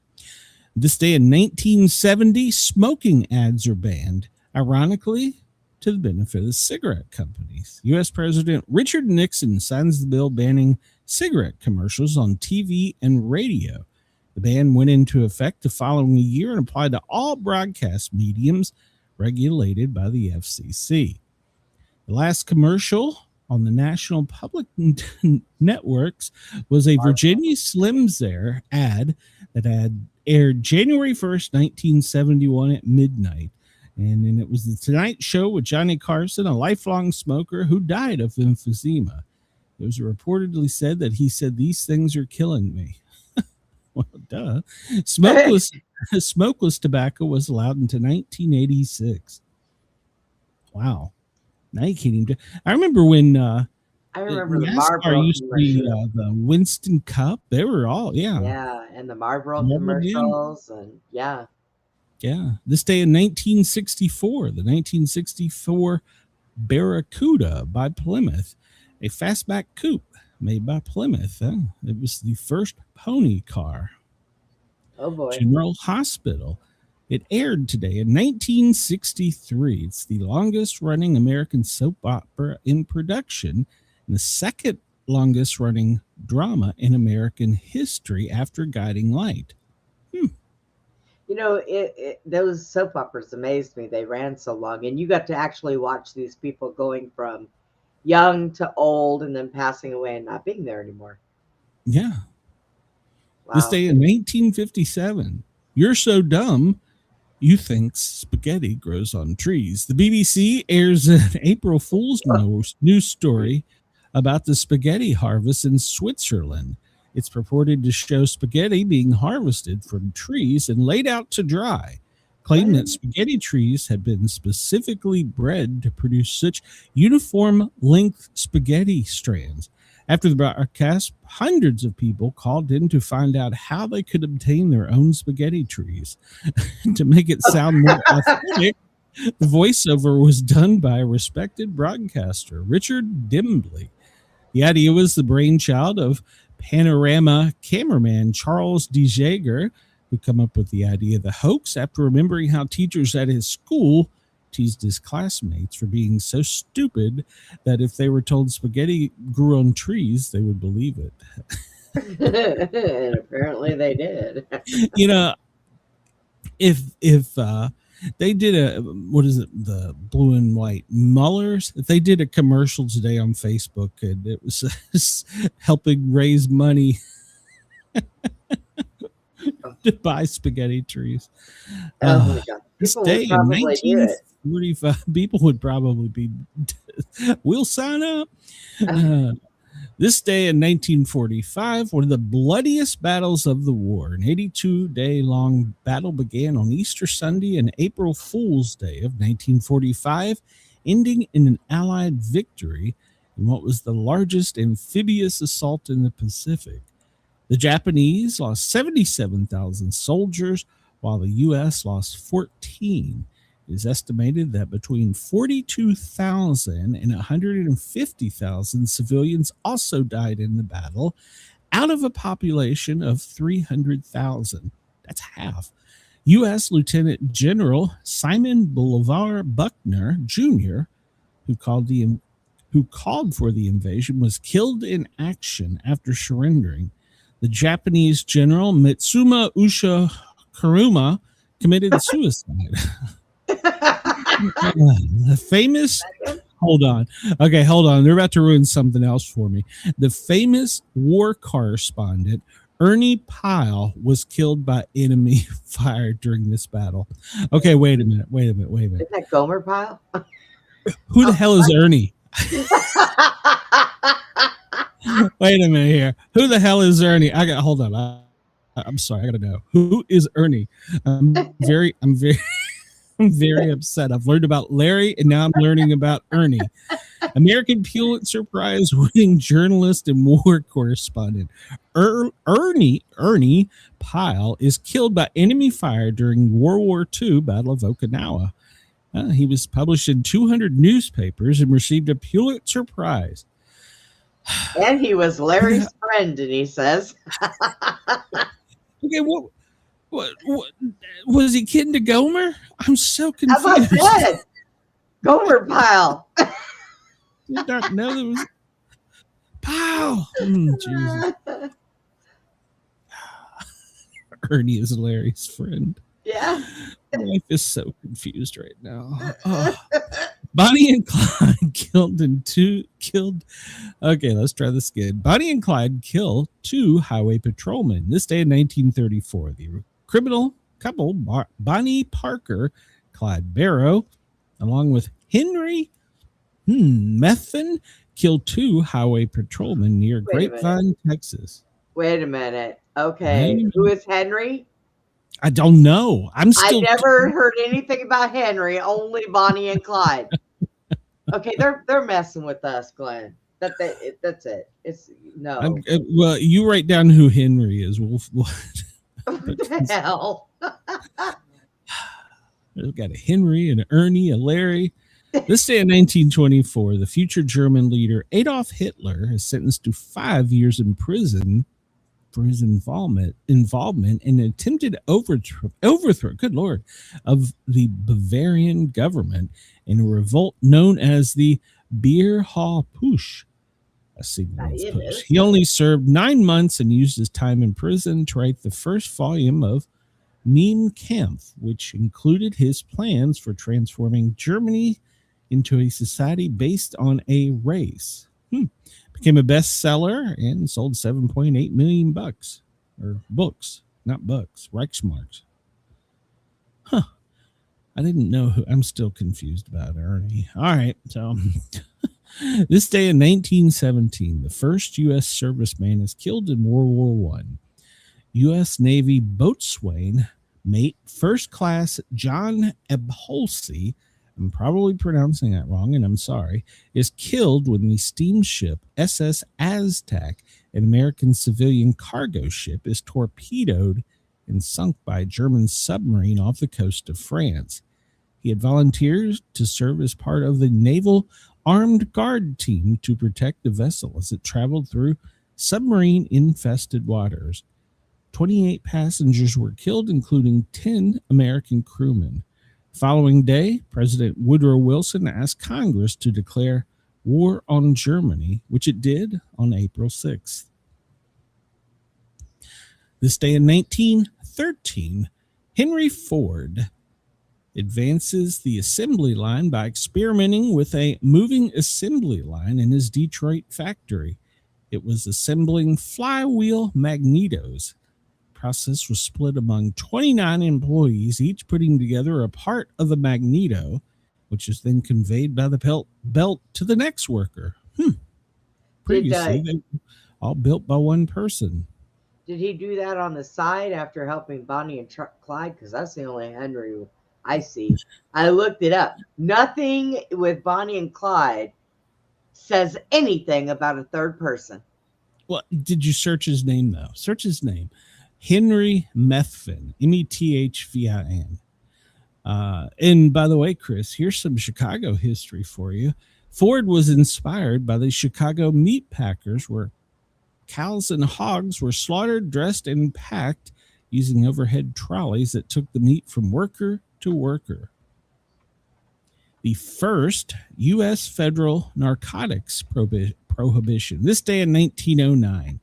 This day in 1970, smoking ads are banned. Ironically, to the benefit of the cigarette companies. U.S. President Richard Nixon signs the bill banning cigarette commercials on TV and radio. The ban went into effect the following year and applied to all broadcast mediums regulated by the FCC. The last commercial on the national public networks was a Virginia Slims ad that had aired January 1st, 1971 at midnight. And then it was the Tonight Show with Johnny Carson, a lifelong smoker who died of emphysema. It was reportedly said that he said, "These things are killing me." Well, duh. Smokeless tobacco was allowed until 1986. Wow. Now you can't even. I remember when I remember the Marlboro used to be the Winston Cup. They were all, yeah, and the Marlboro commercials, and yeah. This day in 1964, the 1964 Barracuda by Plymouth, a fastback coupe made by Plymouth. It was the first pony car. Oh boy. General Hospital. It aired today in 1963. It's the longest running American soap opera in production and the second longest running drama in American history after Guiding Light. You know, those soap operas amazed me. They ran so long, and you got to actually watch these people going from young to old and then passing away and not being there anymore. Yeah. Wow. This day in 1957, You're So Dumb, You Think Spaghetti Grows on Trees. The BBC airs an April Fool's news story about the spaghetti harvest in Switzerland. It's purported to show spaghetti being harvested from trees and laid out to dry, claiming that spaghetti trees had been specifically bred to produce such uniform length spaghetti strands. After the broadcast, hundreds of people called in to find out how they could obtain their own spaghetti trees. To make it sound more authentic, the voiceover was done by a respected broadcaster, Richard Dimbley. The idea was the brainchild of panorama cameraman Charles DeJager, who come up with the idea of the hoax after remembering how teachers at his school teased his classmates for being so stupid that if they were told spaghetti grew on trees, they would believe it. And apparently they did. You know, if they did the blue and white Mullers, if they did a commercial today on Facebook and it was helping raise money to buy spaghetti trees. Oh my God. This People day would in probably do it. 1945, people would probably be, we'll sign up. This day in 1945, one of the bloodiest battles of the war, an 82-day-long battle began on Easter Sunday and April Fool's Day of 1945, ending in an Allied victory in what was the largest amphibious assault in the Pacific. The Japanese lost 77,000 soldiers, while the U.S. lost 14. It is estimated that between 42,000 and 150,000 civilians also died in the battle, out of a population of 300,000. That's half. U.S. Lieutenant General Simon Bolivar Buckner, Jr., who called for the invasion, was killed in action after surrendering. The Japanese General Mitsuma Usha Kuruma committed suicide. The famous, hold on. They're about to ruin something else for me. The famous war correspondent Ernie Pyle was killed by enemy fire during this battle. Okay, wait a minute. Isn't that Gomer Pyle? Who the hell is Ernie? Wait a minute here. Who the hell is Ernie? Hold on. I'm sorry. I gotta know. Who is Ernie? I'm very upset. I've learned about Larry, and now I'm learning about Ernie. American Pulitzer Prize winning journalist and war correspondent Ernie Pyle is killed by enemy fire during World War II Battle of Okinawa. He was published in 200 newspapers and received a Pulitzer Prize. And he was Larry's friend, and he says. Okay, what was he kidding to Gomer? I'm so confused. As I said, Gomer Pyle. Did not know there was Pow. Jesus. Ernie is Larry's friend. Yeah. My life is so confused right now. Oh. Bonnie and Clyde killed. Okay, let's try this again. Bonnie and Clyde kill 2 highway patrolmen. This day in 1934, the criminal couple, Bonnie Parker, Clyde Barrow, along with Henry Methvin, killed 2 highway patrolmen near Grapevine, Texas. Wait a minute. Okay. Who is Henry? I don't know. I never heard anything about Henry, only Bonnie and Clyde. Okay, they're messing with us, Glenn. That's it. It's no. Well, you write down who Henry is. What the hell? We've got a Henry, an Ernie, a Larry. This day in 1924, the future German leader Adolf Hitler is sentenced to 5 years in prison for his involvement in an attempted overthrow, good Lord, of the Bavarian government in a revolt known as the Beer Hall Push. He only served 9 months and used his time in prison to write the first volume of Mein Kampf, which included his plans for transforming Germany into a society based on a race. Became a bestseller and sold 7.8 million bucks, or books, not bucks, Reichsmarks. I didn't know who. I'm still confused about Ernie. All right, so this day in 1917, the first U.S. serviceman is killed in World War I. U.S. Navy boatswain, mate, first class John Ebholsey, I'm probably pronouncing that wrong, and I'm sorry, is killed when the steamship SS Aztec, an American civilian cargo ship, is torpedoed and sunk by a German submarine off the coast of France. He had volunteered to serve as part of the Naval Armed Guard team to protect the vessel as it traveled through submarine-infested waters. 28 passengers were killed, including 10 American crewmen. The following day, President Woodrow Wilson asked Congress to declare war on Germany, which it did on April 6th. This day in 1913, Henry Ford advances the assembly line by experimenting with a moving assembly line in his Detroit factory. It was assembling flywheel magnetos. Process was split among 29 employees, each putting together a part of the magneto, which is then conveyed by the belt to the next worker. Previously, they were all built by one person. Did he do that on the side after helping Bonnie and Clyde? Because that's the only Henry I see. I looked it up. Nothing with Bonnie and Clyde says anything about a third person. Well, did you search his name, though? Search his name. Henry Methvin, Methvin. And by the way, Chris, here's some Chicago history for you. Ford was inspired by the Chicago meat packers, where cows and hogs were slaughtered, dressed, and packed using overhead trolleys that took the meat from worker to worker. The first U.S. federal narcotics prohibition. This day in 1909.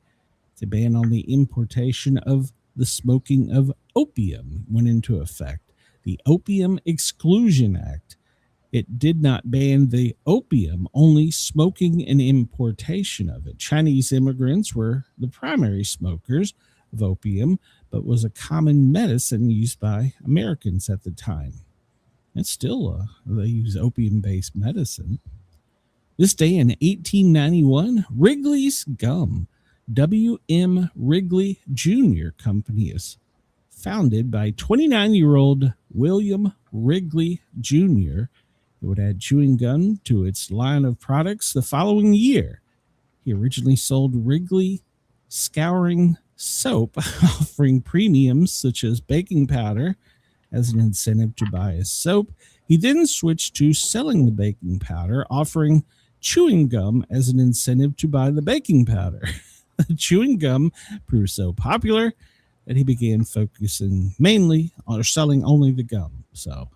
The ban on the importation of the smoking of opium went into effect. The Opium Exclusion Act. It did not ban the opium, only smoking and importation of it. Chinese immigrants were the primary smokers of opium, but was a common medicine used by Americans at the time. And still, they use opium-based medicine. This day in 1891, Wrigley's Gum. W.M. Wrigley Jr. Company is founded by 29-year-old William Wrigley Jr. It would add chewing gum to its line of products the following year. He originally sold Wrigley scouring soap, offering premiums such as baking powder as an incentive to buy his soap. He then switched to selling the baking powder, offering chewing gum as an incentive to buy the baking powder. Chewing gum proved so popular that he began focusing mainly on selling only the gum. So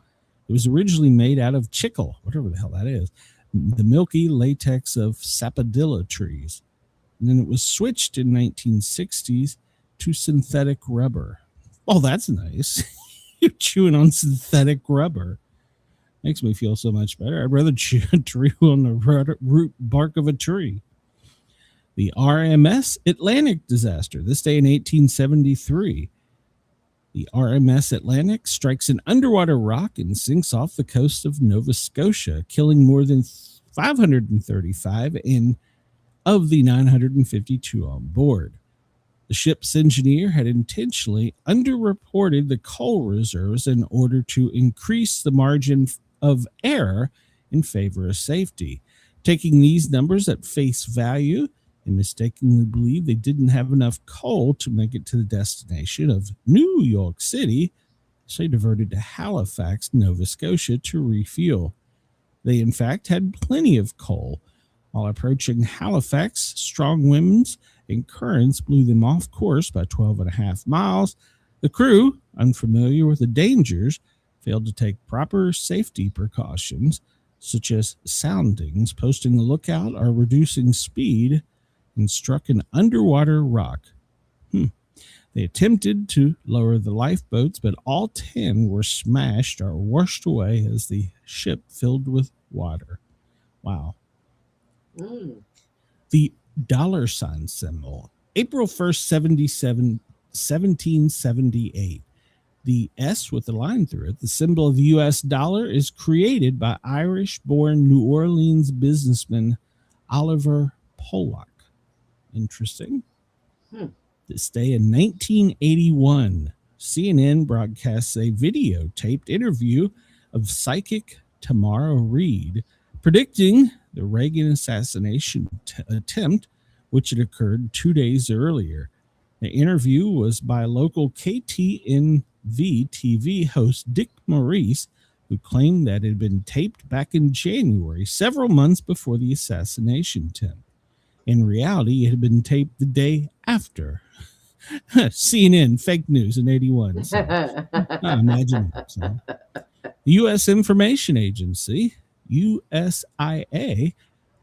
It was originally made out of chicle, whatever the hell that is, the milky latex of sapodilla trees. And then it was switched in 1960s to synthetic rubber. Oh, that's nice. You're chewing on synthetic rubber. Makes me feel so much better. I'd rather chew on the root bark of a tree. The RMS Atlantic disaster, this day in 1873. The RMS Atlantic strikes an underwater rock and sinks off the coast of Nova Scotia, killing more than 535 of the 952 on board. The ship's engineer had intentionally underreported the coal reserves in order to increase the margin of error in favor of safety. Taking these numbers at face value, and mistakenly believed they didn't have enough coal to make it to the destination of New York City, so they diverted to Halifax, Nova Scotia to refuel. They, in fact, had plenty of coal. While approaching Halifax, strong winds and currents blew them off course by 12.5 miles. The crew, unfamiliar with the dangers, failed to take proper safety precautions, such as soundings, posting a lookout, or reducing speed, and struck an underwater rock. They attempted to lower the lifeboats, but all 10 were smashed or washed away as the ship filled with water. Wow. The dollar sign symbol. April 1st, 1778. The S with the line through it, the symbol of the U.S. dollar, is created by Irish-born New Orleans businessman Oliver Pollock. Interesting. This day in 1981, CNN broadcasts a videotaped interview of psychic Tamara Reid predicting the Reagan assassination attempt, which had occurred 2 days earlier. The interview was by local KTNV TV host Dick Maurice, who claimed that it had been taped back in January, several months before the assassination attempt. In reality, it had been taped the day after. CNN, fake news in 81. So, imagine. So. The U.S. Information Agency, USIA,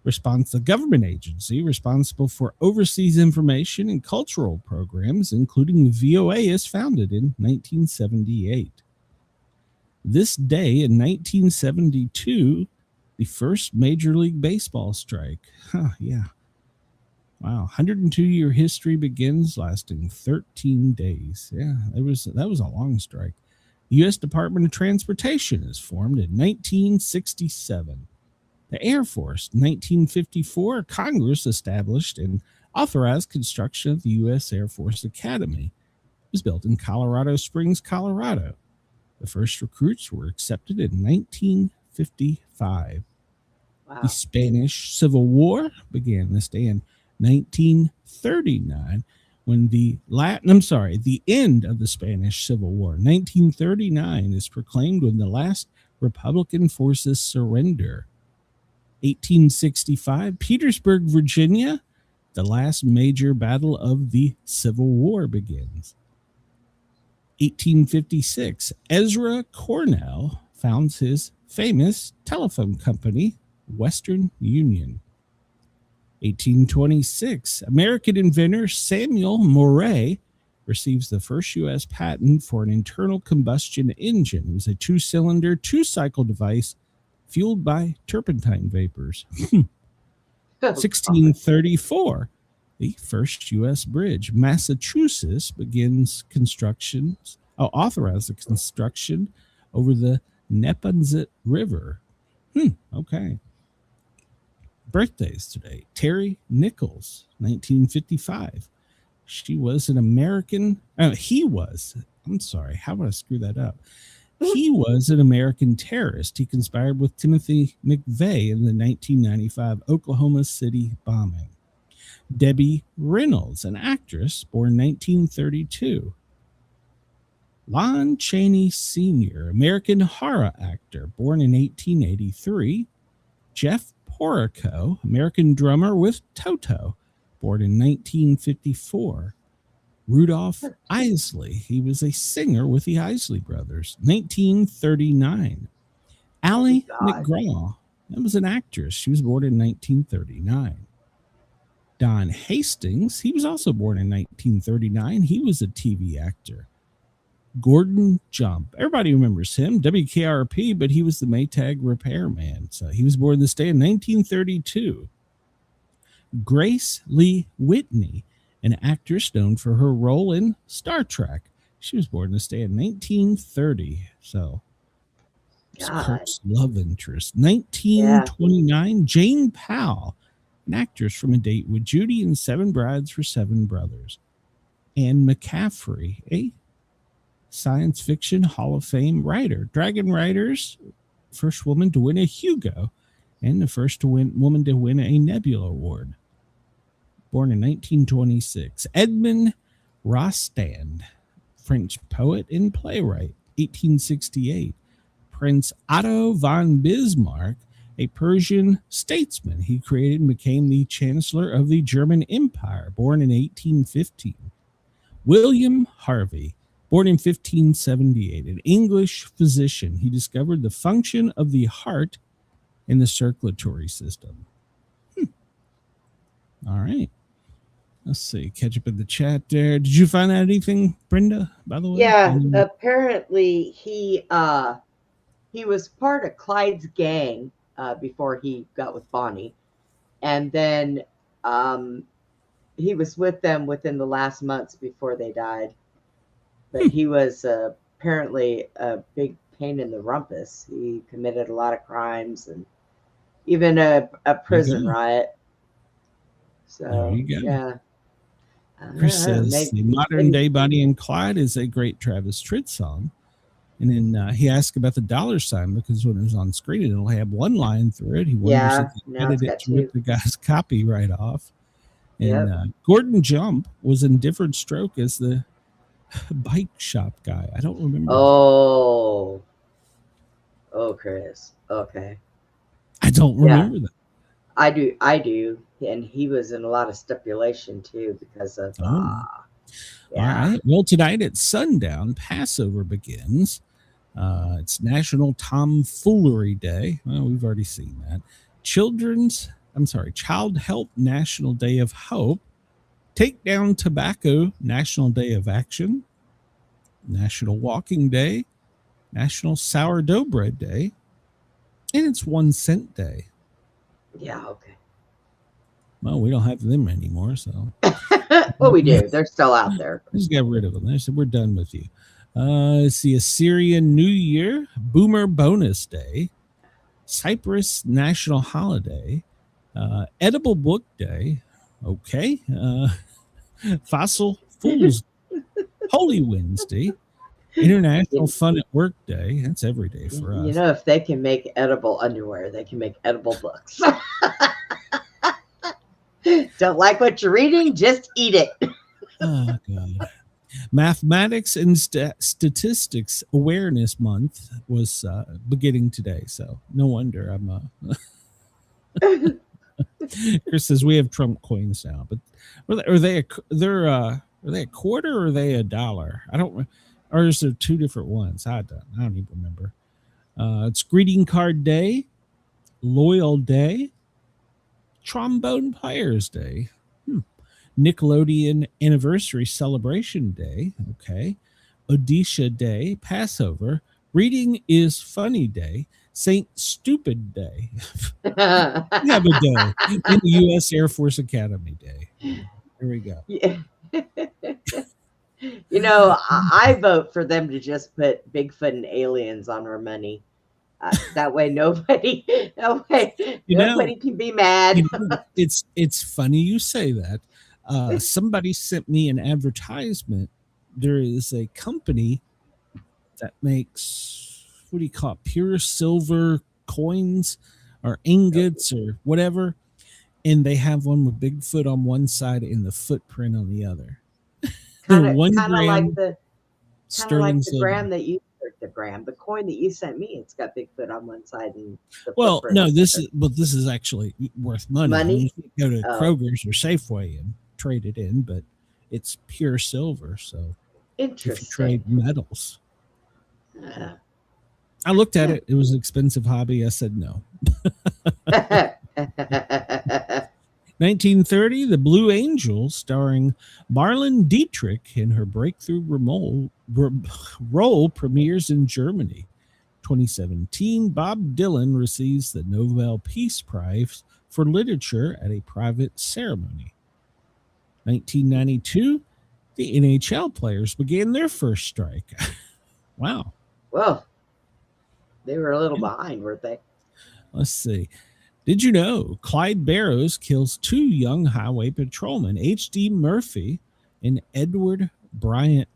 the government agency responsible for overseas information and cultural programs, including the VOA, is founded in 1978. This day in 1972, the first Major League Baseball strike. Yeah. Wow, 102-year history begins, lasting 13 days. Yeah, that was a long strike. The U.S. Department of Transportation is formed in 1967. The Air Force, 1954, Congress established and authorized construction of the U.S. Air Force Academy. It was built in Colorado Springs, Colorado. The first recruits were accepted in 1955. Wow. The Spanish Civil War began this day in 1939, when the end of the Spanish Civil War. 1939 is proclaimed when the last Republican forces surrender. 1865, Petersburg, Virginia, the last major battle of the Civil War begins. 1856, Ezra Cornell founds his famous telephone company, Western Union. 1826, American inventor Samuel Morey receives the first U.S. patent for an internal combustion engine. It was a 2-cylinder, 2-cycle device fueled by turpentine vapors. 1634, the first U.S. bridge. Massachusetts begins authorized the construction over the Neponset River. Okay. Birthdays today. Terry Nichols, 1955. He was an American terrorist. He conspired with Timothy McVeigh in the 1995 Oklahoma City bombing. Debbie Reynolds, an actress, born 1932. Lon Chaney Sr., American horror actor, born in 1883. Jeff Porrico, American drummer with Toto, born in 1954. Rudolph Isley, he was a singer with the Isley Brothers, 1939. Allie God. McGraw, that was an actress. She was born in 1939. Don Hastings, he was also born in 1939. He was a TV actor. Gordon Jump, everybody remembers him, WKRP, but he was the Maytag repairman. So he was born this day in 1932. Grace Lee Whitney, an actress known for her role in Star Trek. She was born this day in 1930. So it's God. Kirk's love interest. 1929, Jane Powell, an actress from A Date with Judy and Seven Brides for Seven Brothers. Anne McCaffrey, a science fiction Hall of Fame writer. Dragon Riders, first woman to win a Hugo and the first woman to win a Nebula Award. Born in 1926. Edmond Rostand, French poet and playwright, 1868. Prince Otto von Bismarck, a Persian statesman. He created and became the Chancellor of the German Empire, born in 1815. William Harvey, born in 1578, an English physician. He discovered the function of the heart in the circulatory system. All right. Let's see. Catch up in the chat there. Did you find out anything, Brenda, by the way? Yeah, apparently he was part of Clyde's gang before he got with Bonnie. And then he was with them within the last months before they died. But he was apparently a big pain in the rumpus. He committed a lot of crimes and even a prison riot. So, there you go. yeah. Chris says the modern day Bonnie and Clyde is a great Travis Tritt song. And then he asked about the dollar sign because when it was on screen, it'll have one line through it. He wonders if he edited it to rip the guy's copyright off. And Gordon Jump was in different stroke as the bike shop guy. I don't remember. Oh, Chris. Okay. I don't remember that. I do. And he was in a lot of stipulation too because of All right. Well, tonight at sundown, Passover begins. It's National Tomfoolery Day. Well, we've already seen that. Child Help National Day of Hope. Take Down Tobacco National Day of Action. National Walking Day. National Sourdough Bread Day. And it's 1 cent day. Yeah, okay. Well, we don't have them anymore, so. Well, we do. They're still out there. Just got rid of them. They said, we're done with you. It's the Assyrian New Year, Boomer Bonus Day, Cyprus National Holiday, Edible Book Day, okay, Fossil Fools Holy Wednesday, International Fun at Work Day. That's every day for us. You know, if they can make edible underwear, they can make edible books. Don't like what you're reading? Just eat it. Oh, God. Mathematics and Statistics Awareness Month was beginning today, so no wonder I'm. Chris says we have Trump coins now, but are they a quarter or are they $1? I don't. Or is there two different ones? I don't even remember. It's Greeting Card Day, Loyal Day, Trombone Players Day. Nickelodeon Anniversary Celebration Day, okay, Odisha Day, Passover, Reading is Funny Day, Saint Stupid Day, Have a Day, and U.S. Air Force Academy Day. Here we go. Yeah. You know, I vote for them to just put Bigfoot and aliens on our money. That way, nobody can be mad. You know, it's funny you say that. Somebody sent me an advertisement. There is a company that makes, what do you call it, pure silver coins or ingots or whatever. And they have one with Bigfoot on one side and the footprint on the other. Kind of like the gram that you, the coin that you sent me. It's got Bigfoot on one side and the footprint. No, this is actually worth money. You can go to Kroger's or Safeway and trade it in, but it's pure silver. So interesting. if you trade metals. I looked at it. It was an expensive hobby. I said no. 1930, The Blue Angels, starring Marlene Dietrich in her breakthrough role, premieres in Germany. 2017, Bob Dylan receives the Nobel Peace Prize for Literature at a private ceremony. 1992, the NHL players began their first strike. Wow. Well, they were a little behind, weren't they? Let's see. Did you know Clyde Barrows kills 2 young highway patrolmen, H.D. Murphy and Edward Bryant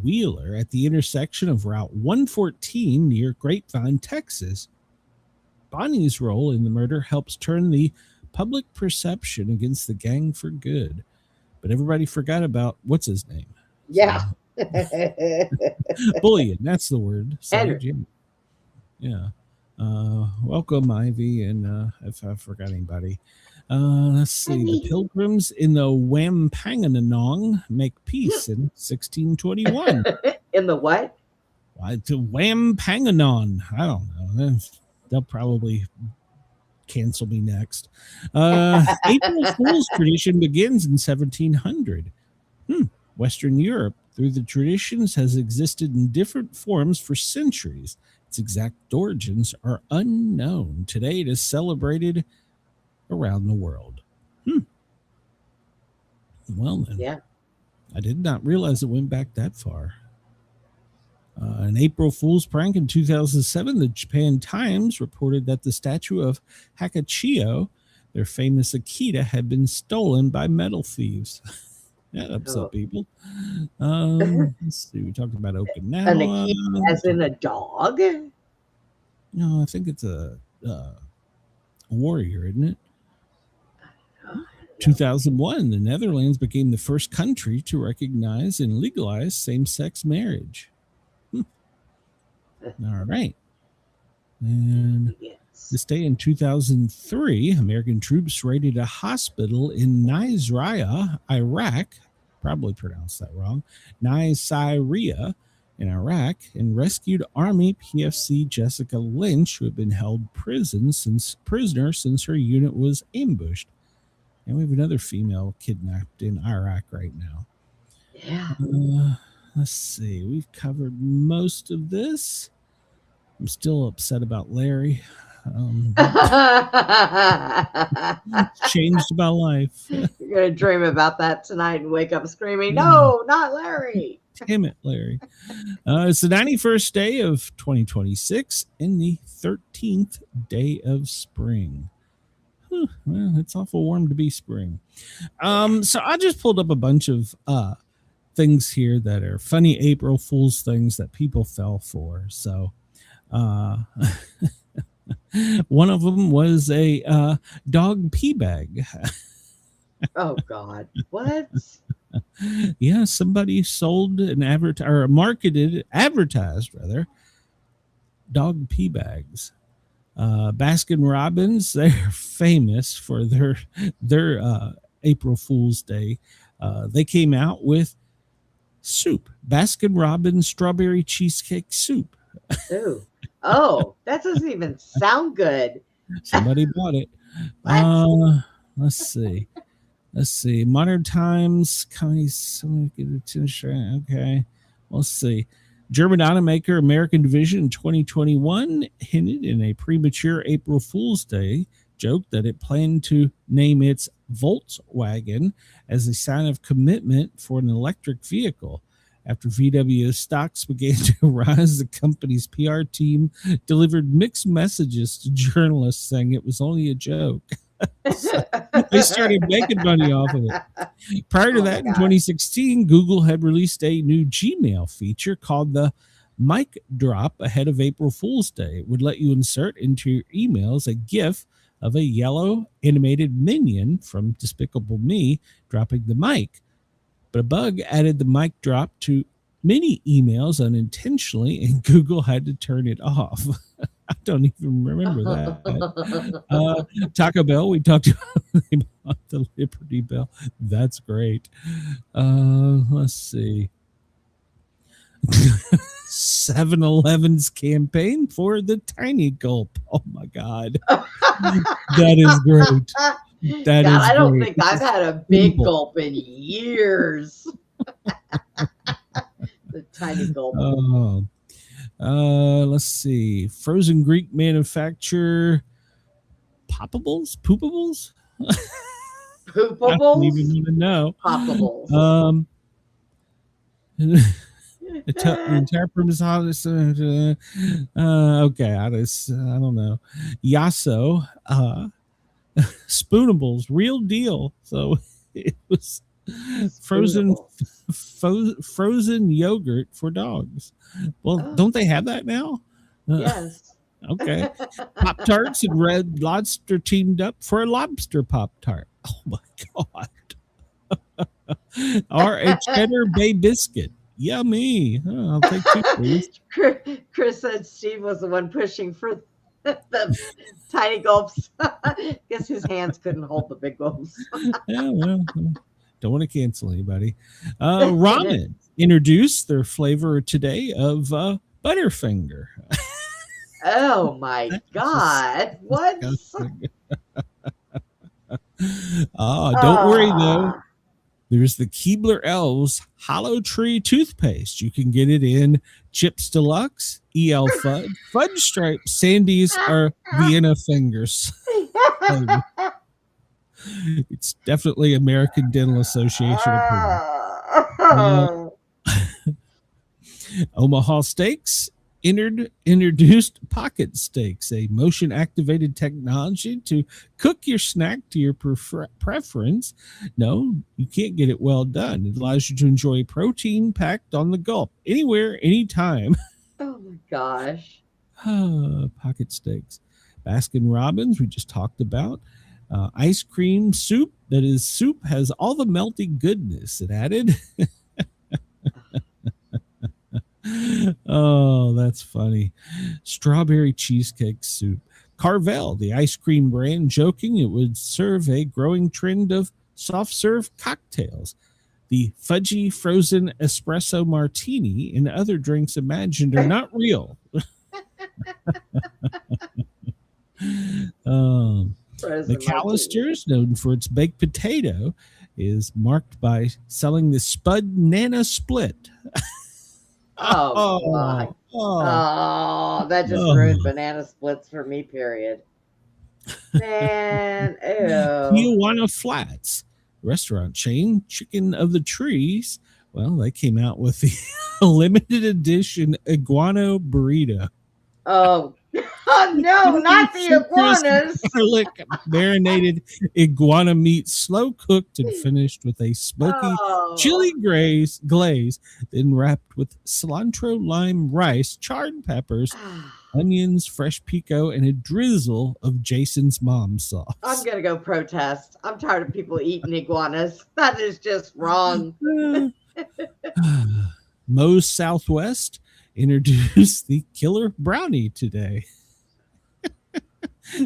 Wheeler, at the intersection of Route 114 near Grapevine, Texas? Bonnie's role in the murder helps turn the public perception against the gang for good. But everybody forgot about, what's his name? Yeah. Bullion, that's the word. Sorry, Henry. Jim. Yeah. Welcome, Ivy, and if I forgot anybody. Let's see. The Pilgrims in the Wampanoag make peace in 1621. In the what? Why, to Wampanoag? I don't know. They'll probably cancel me next. April Fool's tradition begins in 1700. Western Europe, through the traditions, has existed in different forms for centuries. Its exact origins are unknown. Today, it is celebrated around the world. Well, then. Yeah. I did not realize it went back that far. An April Fool's prank in 2007, the Japan Times reported that the statue of Hakachiyo, their famous Akita, had been stolen by metal thieves. That upset people. Let's see. We talked about Okinawa. An Akita as in a dog? No, I think it's a warrior, isn't it? 2001, the Netherlands became the first country to recognize and legalize same-sex marriage. All right. And this day in 2003, American troops raided a hospital in Nasiriyah, Iraq, probably pronounced that wrong, Nasiriyah in Iraq, and rescued Army PFC Jessica Lynch, who had been held prisoner since her unit was ambushed. And we have another female kidnapped in Iraq right now. Yeah. Let's see. We've covered most of this. I'm still upset about Larry. Changed my life. You're going to dream about that tonight and wake up screaming, no, not Larry. Damn it, Larry. It's the 91st day of 2026 and the 13th day of spring. Well, it's awful warm to be spring. So I just pulled up a bunch of things here that are funny April Fool's things that people fell for. So one of them was a dog pee bag. Oh, God. What? Yeah, somebody sold an advertised dog pee bags. Baskin Robbins, they're famous for their April Fool's Day. They came out with soup, Baskin Robbins strawberry cheesecake soup. Ooh. Oh, that doesn't even sound good. Somebody bought it. Let's see. Modern Times, comedy, okay. Let's see. German automaker American Division in 2021 hinted in a premature April Fool's Day joke that it planned to name its Volkswagen as a sign of commitment for an electric vehicle. After VW stocks began to rise, the company's PR team delivered mixed messages to journalists saying it was only a joke. They started making money off of it. Prior to that, in 2016, Google had released a new Gmail feature called the Mic Drop ahead of April Fool's Day. It would let you insert into your emails a GIF of a yellow animated minion from Despicable Me dropping the mic. But a bug added the mic drop to many emails unintentionally, and Google had to turn it off. I don't even remember that. Taco Bell, we talked about the Liberty Bell. That's great. Let's see. 7-Eleven's campaign for the tiny gulp. Oh my God. That is great. That God, is I don't great. think I've had a big gulp in years. The tiny gulp. Oh. Let's see. Frozen Greek manufacturer Poppables? Poopables? I don't even Poopables? want to know. Poppables. The entire premise okay, I don't know. Yasso, Spoonables, real deal. So it was frozen yogurt for dogs. Well, don't they have that now? Yes. Okay. Pop Tarts and Red Lobster teamed up for a lobster Pop Tart. Oh my God. Or a Cheddar Bay biscuit. Yummy. Oh, I'll take 2, please. Chris said Steve was the one pushing for the tiny gulps. Guess his hands couldn't hold the big gulps. Yeah, well, don't want to cancel anybody. Ramen introduced their flavor today of Butterfinger. Oh my God. What? Don't worry though. There's the Keebler Elves Hollow Tree toothpaste. You can get it in Chips Deluxe, EL Fudge, Fudge Stripe, Sandy's, or Vienna Fingers. It's definitely American Dental Association approved. Omaha Steaks introduced Pocket Steaks, a motion activated technology to cook your snack to your preference. No, you can't get it well done. It allows you to enjoy protein packed on the gulp, anywhere, anytime. Oh my gosh. Pocket Steaks. Baskin Robbins, we just talked about. Ice cream soup, that is soup, has all the melty goodness it added. Oh, that's funny. Strawberry cheesecake soup. Carvel, the ice cream brand, joking it would serve a growing trend of soft serve cocktails. The fudgy frozen espresso martini and other drinks imagined are not real. McAllister's, known for its baked potato, is marked by selling the Spud Nana Split. Oh, that just ruined banana splits for me, period. Man, ew. Tijuana Flats, restaurant chain, Chicken of the Trees. Well, they came out with the limited edition iguana burrito. Oh no, not the iguanas. Garlic marinated iguana meat, slow cooked and finished with a smoky chili glaze, then wrapped with cilantro, lime, rice, charred peppers, onions, fresh pico, and a drizzle of Jason's mom sauce. I'm gonna go protest. I'm tired of people eating iguanas. That is just wrong. Moe's Southwest introduced the killer brownie today.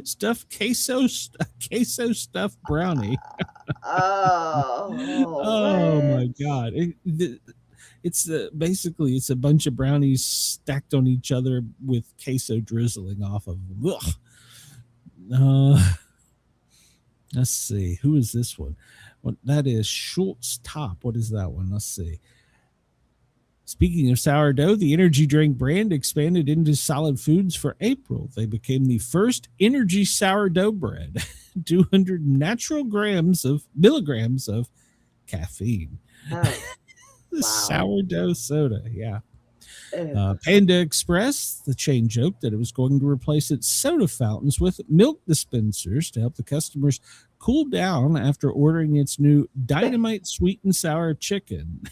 Stuffed queso stuffed brownie. Oh my God. It's basically it's a bunch of brownies stacked on each other with queso drizzling off of them. Let's see. Who is this one? Well, that is Schultz Top. What is that one? Let's see. Speaking of sourdough, the energy drink brand expanded into solid foods for April. They became the first energy sourdough bread, 200 milligrams of caffeine. Oh, wow. Sourdough soda, yeah. Panda Express, the chain joked that it was going to replace its soda fountains with milk dispensers to help the customers cool down after ordering its new Dynamite Sweet and Sour Chicken.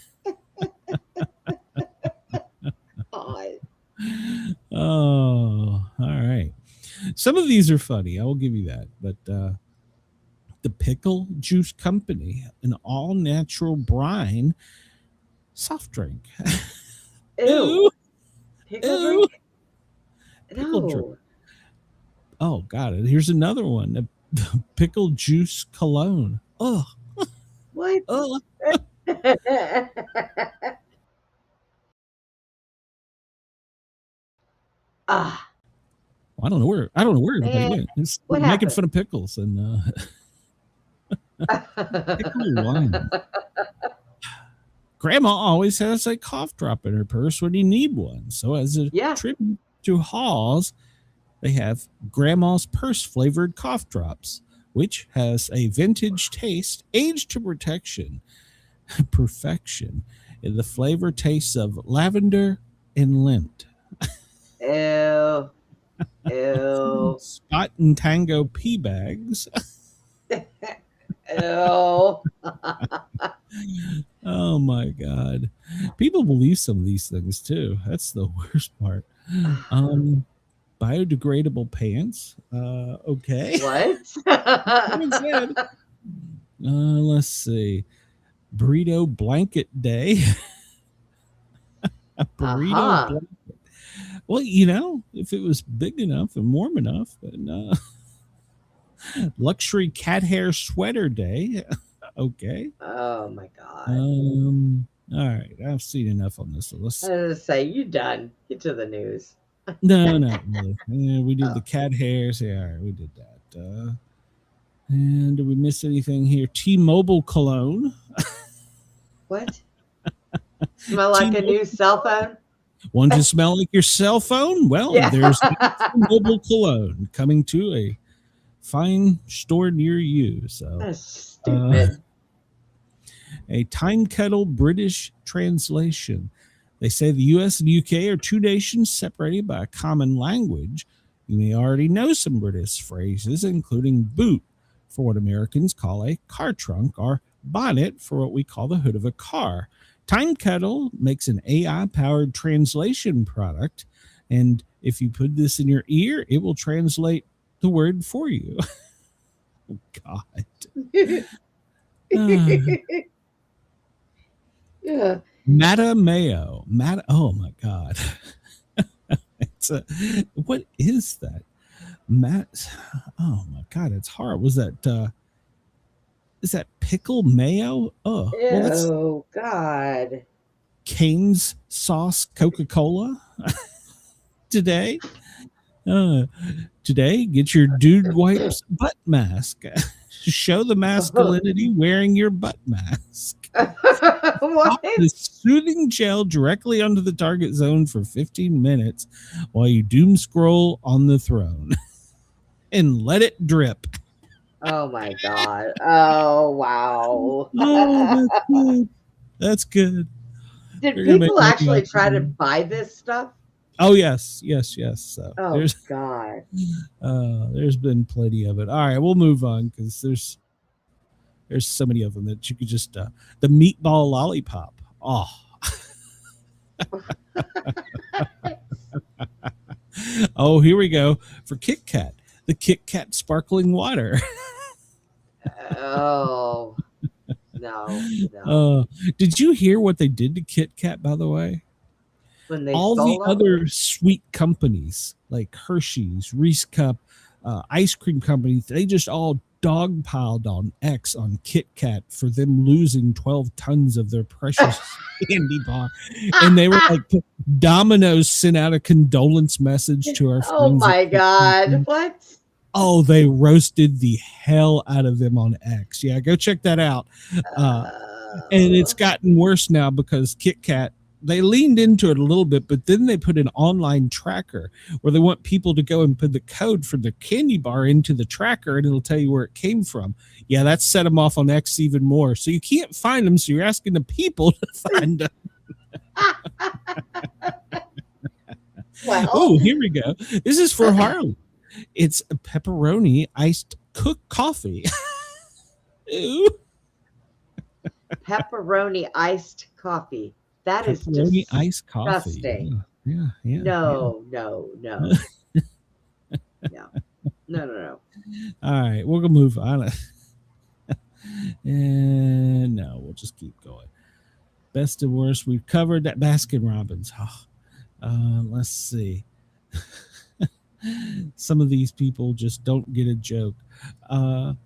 Oh, all right. Some of these are funny. I will give you that. But the Pickle Juice Company, an all-natural brine soft drink. Ew. Pickle drink? Pickle drink. Oh, got it. Here's another one. The Pickle Juice Cologne. Oh. What? Oh. Ah, I don't know where everybody man, went. It's what making happened? fun of pickles and pickle wine. Grandma always has a cough drop in her purse when you need one. So as a Yeah. tribute to Halls, they have Grandma's Purse flavored cough drops, which has a vintage taste, aged to perfection. The flavor tastes of lavender and lint. Ew. Ew. Spot and Tango pea bags. Ew. Oh my God. People believe some of these things too. That's the worst part. Biodegradable pants. Okay. What? Let's see. Burrito blanket day. A burrito blanket. Well, if it was big enough and warm enough, and luxury cat hair sweater day. Okay. Oh my God. All right. I've seen enough on this. So let's I was gonna say, you done. Get to the news. No, not really. Yeah, we did the cat hairs. Yeah, all right, we did that. And did we miss anything here? T-Mobile cologne. What? Smell like a new cell phone? Want to smell like your cell phone? Well, Yeah. there's T-Mobile cologne coming to a fine store near you. So That's stupid. a time kettle British translation. They say the U.S. and U.K. are two nations separated by a common language. You may already know some British phrases, including boot for what Americans call a car trunk, or bonnet for what we call the hood of a car. Time Kettle makes an AI-powered translation product, and if you put this in your ear, it will translate the word for you. Oh, God. Yeah. Mata Mayo. Oh my God. What is that? Oh my God, it's hard. Was that is that pickle mayo? Oh, well, that's Oh God. Cane's sauce Coca-Cola today. Today, get your Dude Wipes butt mask. Show the masculinity wearing your butt mask. What? The soothing gel directly onto the target zone for 15 minutes while you doom scroll on the throne and let it drip. Oh my God. Oh wow. Oh, that's good. That's good. Did You're gonna make people me actually laugh try to again. buy this stuff? Oh, yes. So Oh God. there's been plenty of it. All right, we'll move on because there's so many of them that you could just the meatball lollipop. Oh. Oh, here we go for Kit Kat. The Kit Kat sparkling water. Oh no. Did you hear what they did to Kit Kat, by the way? When they All the stole them? other sweet companies like Hershey's, Reese Cup, ice cream companies, they just all dogpiled on X on Kit Kat for them losing 12 tons of their precious candy bar. And they were like, Domino's sent out a condolence message to our friends. Oh my God. What? Oh, they roasted the hell out of them on X. Yeah, go check that out. And it's gotten worse now because Kit Kat, they leaned into it a little bit, but then they put an online tracker where they want people to go and put the code for the candy bar into the tracker and it'll tell you where it came from. Yeah, that set them off on X even more. So you can't find them. So you're asking the people to find them. Well, Oh, here we go. This is for Harley. It's a pepperoni iced coffee. Ew. pepperoni iced coffee. That is Pepperoni just iced coffee. disgusting. Yeah. No. No. All right, we're gonna move on. And no, we'll just keep going. Best and worst, we've covered that. Baskin Robbins. Let's see. Some of these people just don't get a joke. The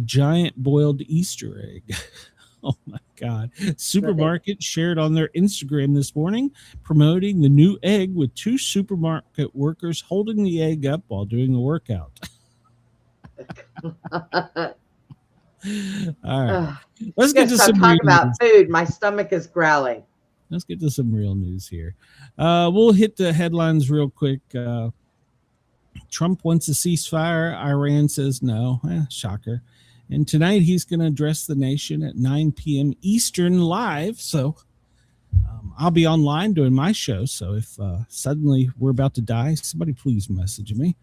giant boiled Easter egg. Oh my God. Supermarket shared on their Instagram this morning, promoting the new egg with 2 supermarket workers holding the egg up while doing a workout. All right. Let's get to some talk about news. food. My stomach is growling. Let's get to some real news here. We'll hit the headlines real quick. Trump wants a ceasefire. Iran says no. Shocker. And tonight he's going to address the nation at 9 p.m. Eastern live. So I'll be online doing my show. So if suddenly we're about to die, somebody please message me.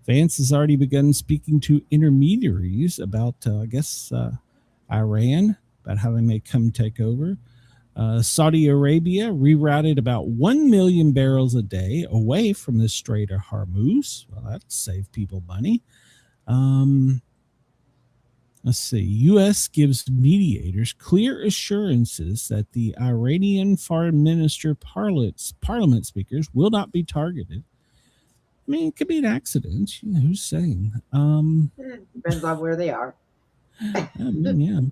Vance has already begun speaking to intermediaries about, Iran, about how they may come take over. Saudi Arabia rerouted about 1 million barrels a day away from the Strait of Hormuz. Well, that'll save people money. Let's see. U.S. gives mediators clear assurances that the Iranian foreign minister parliament speakers will not be targeted. I mean, it could be an accident. You know, who's saying? Depends on where they are. Yeah.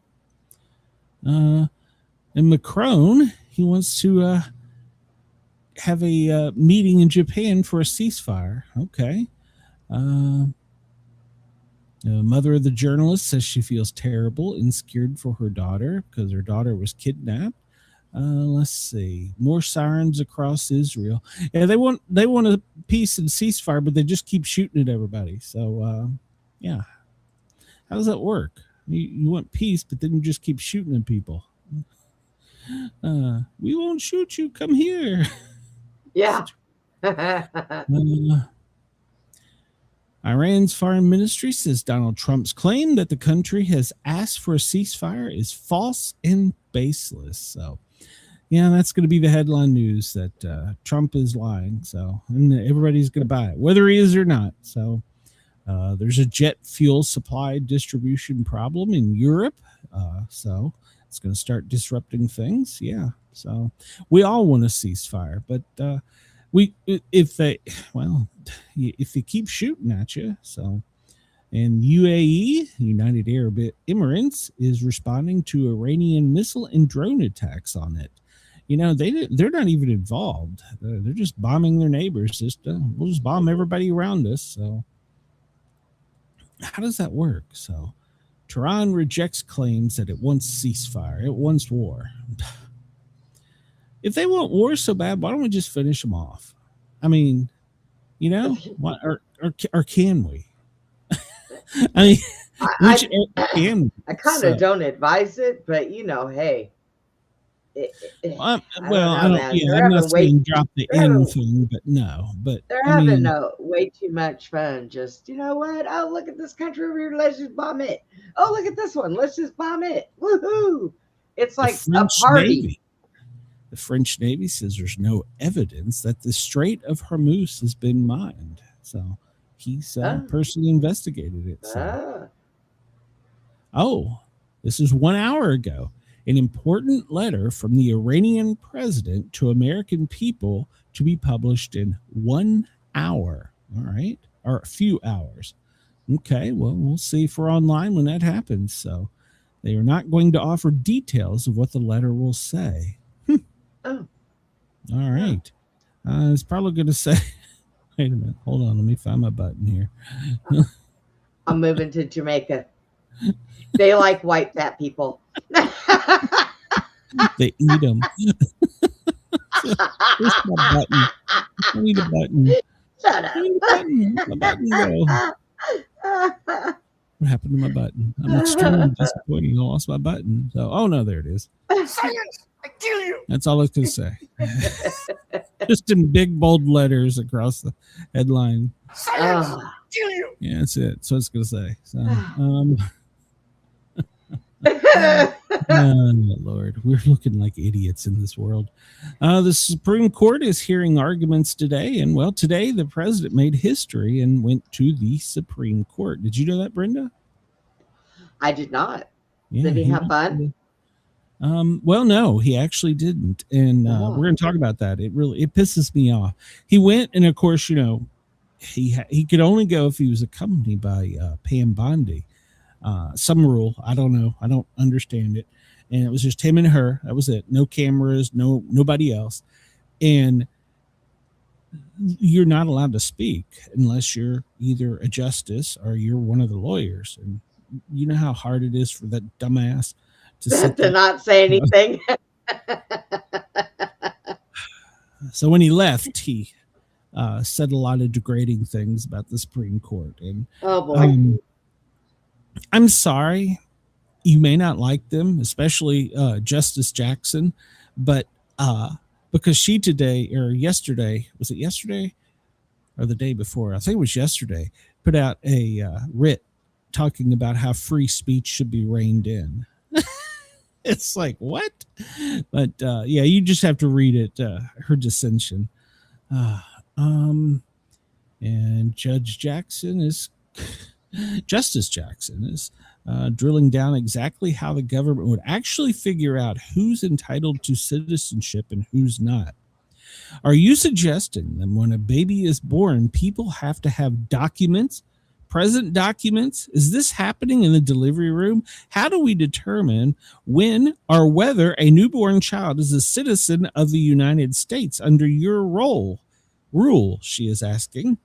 And Macron, he wants to have a meeting in Japan for a ceasefire. Okay. The mother of the journalist says she feels terrible and scared for her daughter because her daughter was kidnapped. Let's see. More sirens across Israel. Yeah, they want a peace and ceasefire, but they just keep shooting at everybody. So, yeah. How does that work? You want peace, but then you just keep shooting at people. We won't shoot you. Come here. Yeah. Iran's foreign ministry says Donald Trump's claim that the country has asked for a ceasefire is false and baseless. So, yeah, that's going to be the headline news that Trump is lying. So, and everybody's going to buy it, whether he is or not. So, there's a jet fuel supply distribution problem in Europe. So, it's going to start disrupting things. Yeah. So, we all want a ceasefire, but if they keep shooting at you. So, and UAE, United Arab Emirates, is responding to Iranian missile and drone attacks on it. You know, they're not even involved. They're just bombing their neighbors. We'll just bomb everybody around us. So how does that work? So Tehran rejects claims that it wants ceasefire. It wants war. If they want war so bad, why don't we just finish them off? I mean, you know, what, or can we? I mean, I kind of don't advise it, but you know, hey. I'm not saying drop the end thing, but no. But they're having way too much fun. Just, you know what? Oh, look at this country over here. Let's just bomb it. Oh, look at this one. Let's just bomb it. Woohoo! It's like a party. Navy. The French Navy says there's no evidence that the Strait of Hormuz has been mined. So he's personally investigated it. So. This is 1 hour ago. An important letter from the Iranian president to American people to be published in 1 hour. All right. Or a few hours. Okay. Well, we'll see if we're online when that happens. So they are not going to offer details of what the letter will say. All right. It's probably going to say, wait a minute. Hold on. Let me find my button here. I'm moving to Jamaica. They like white fat people. They eat them. Where's my button? I need a button. Shut up. My button go. What happened to my button? I'm extremely disappointed. I lost my button. So, oh no, there it is. Science, I kill you. That's all I can say. Just in big bold letters across the headline. Science, I kill you. Yeah, that's it. So it's gonna say. So, oh, Lord, we're looking like idiots in this world. The Supreme Court is hearing arguments today, and well, today the president made history and went to the Supreme Court. Did you know that, Brenda? I did not. Yeah, did he have fun? Well, no, he actually didn't, and we're going to talk about that. It pisses me off. He went, and of course, you know, he could only go if he was accompanied by Pam Bondi. some rule. I don't know. I don't understand it. And it was just him and her. That was it. No cameras, nobody else. And you're not allowed to speak unless you're either a justice or you're one of the lawyers. And you know how hard it is for that dumbass to sit To there. not say anything. So when he left, he said a lot of degrading things about the Supreme Court. And Oh boy. I'm sorry, you may not like them, especially Justice Jackson, but because she today or yesterday, was it yesterday or the day before? I think it was yesterday, put out a writ talking about how free speech should be reined in. It's like, what? But yeah, you just have to read it, her dissension. And Justice Jackson is drilling down exactly how the government would actually figure out who's entitled to citizenship and who's not. Are you suggesting that when a baby is born, people have to have documents, present documents? Is this happening in the delivery room? How do we determine when or whether a newborn child is a citizen of the United States under your rule? She is asking.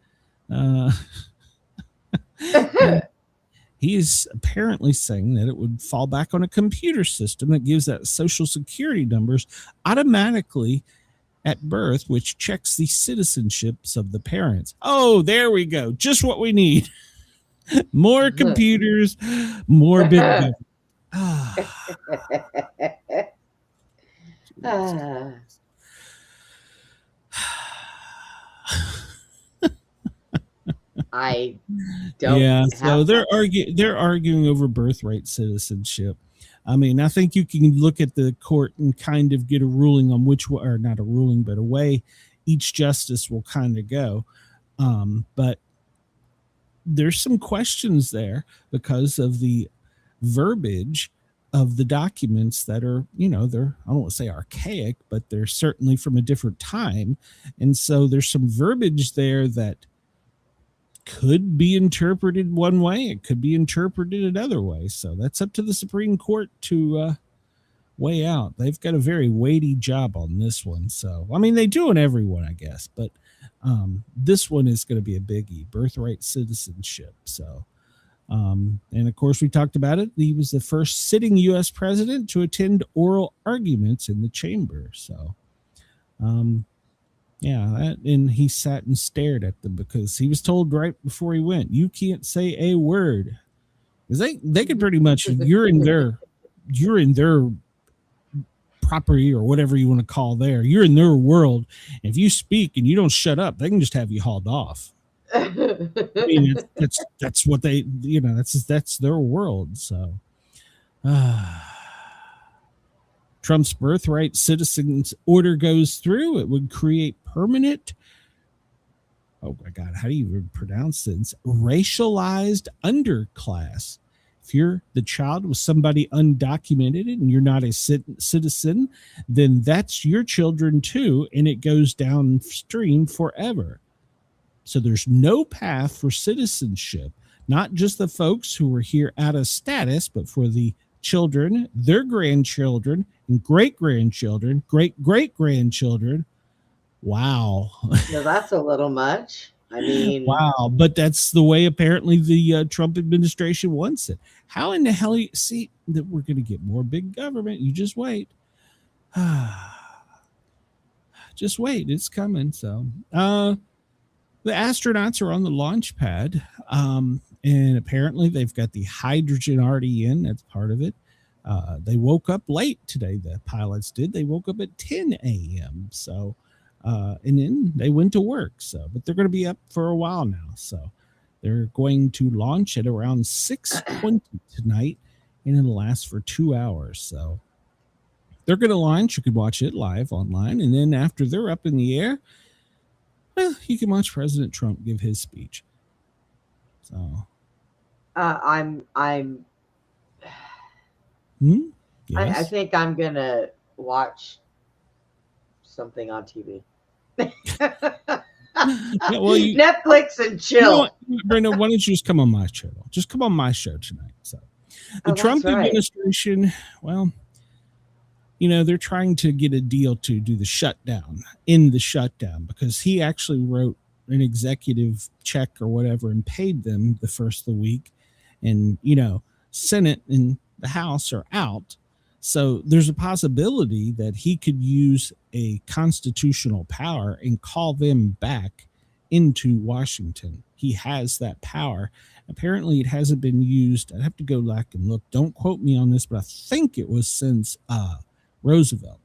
He is apparently saying that it would fall back on a computer system that gives that social security numbers automatically at birth, which checks the citizenships of the parents. Oh, there we go. Just what we need. More computers, more big government. I don't. Yeah, so have they're arguing over birthright citizenship. I mean, I think you can look at the court and kind of get a ruling on which way, or not a ruling, but a way each justice will kind of go. But there's some questions there because of the verbiage of the documents that are, they're, I don't want to say archaic, but they're certainly from a different time. And so there's some verbiage there that could be interpreted one way. It could be interpreted another way. So that's up to the Supreme Court to weigh out. They've got a very weighty job on this one. So, I mean, they do in every one, I guess, but this one is going to be a biggie, birthright citizenship. So, and of course we talked about it. He was the first sitting U.S. president to attend oral arguments in the chamber. So, yeah, and he sat and stared at them because he was told right before he went, you can't say a word. Because they could pretty much, you're in their property or whatever you want to call you're in their world. If you speak and you don't shut up, they can just have you hauled off. I mean, that's what they, that's their world. So, Trump's birthright citizens order goes through. It would create permanent, oh my God, how do you even pronounce this? Racialized underclass. If you're the child with somebody undocumented and you're not a citizen, then that's your children too, and it goes downstream forever. So there's no path for citizenship, not just the folks who were here out of status, but for the children, their grandchildren, and great-grandchildren, great-great-grandchildren. Wow. No, that's a little much. I mean, wow. But that's the way apparently the Trump administration wants it. How in the hell you see that we're going to get more big government? You just wait. Just wait. It's coming. So, the astronauts are on the launch pad, and apparently they've got the hydrogen already in. That's part of it. They woke up late today. The pilots did. They woke up at 10 a.m. So, and then they went to work. So, but they're going to be up for a while now. So, they're going to launch at around 6:20 tonight, and it'll last for 2 hours. So, they're going to launch. You could watch it live online, and then after they're up in the air, well, you can watch President Trump give his speech. So, I'm. yes. I think I'm gonna watch something on TV. Yeah, well, Netflix and you know chill. what, Brenda, why don't you just come on my channel? Just come on my show tonight. So the Oh, Trump that's right. administration, well, they're trying to get a deal to do the shutdown, end the shutdown, because he actually wrote an executive check or whatever and paid them the first of the week. And, Senate and the House are out. So there's a possibility that he could use a constitutional power and call them back into Washington. He has that power. Apparently it hasn't been used. I'd have to go back and look. Don't quote me on this, but I think it was since Roosevelt.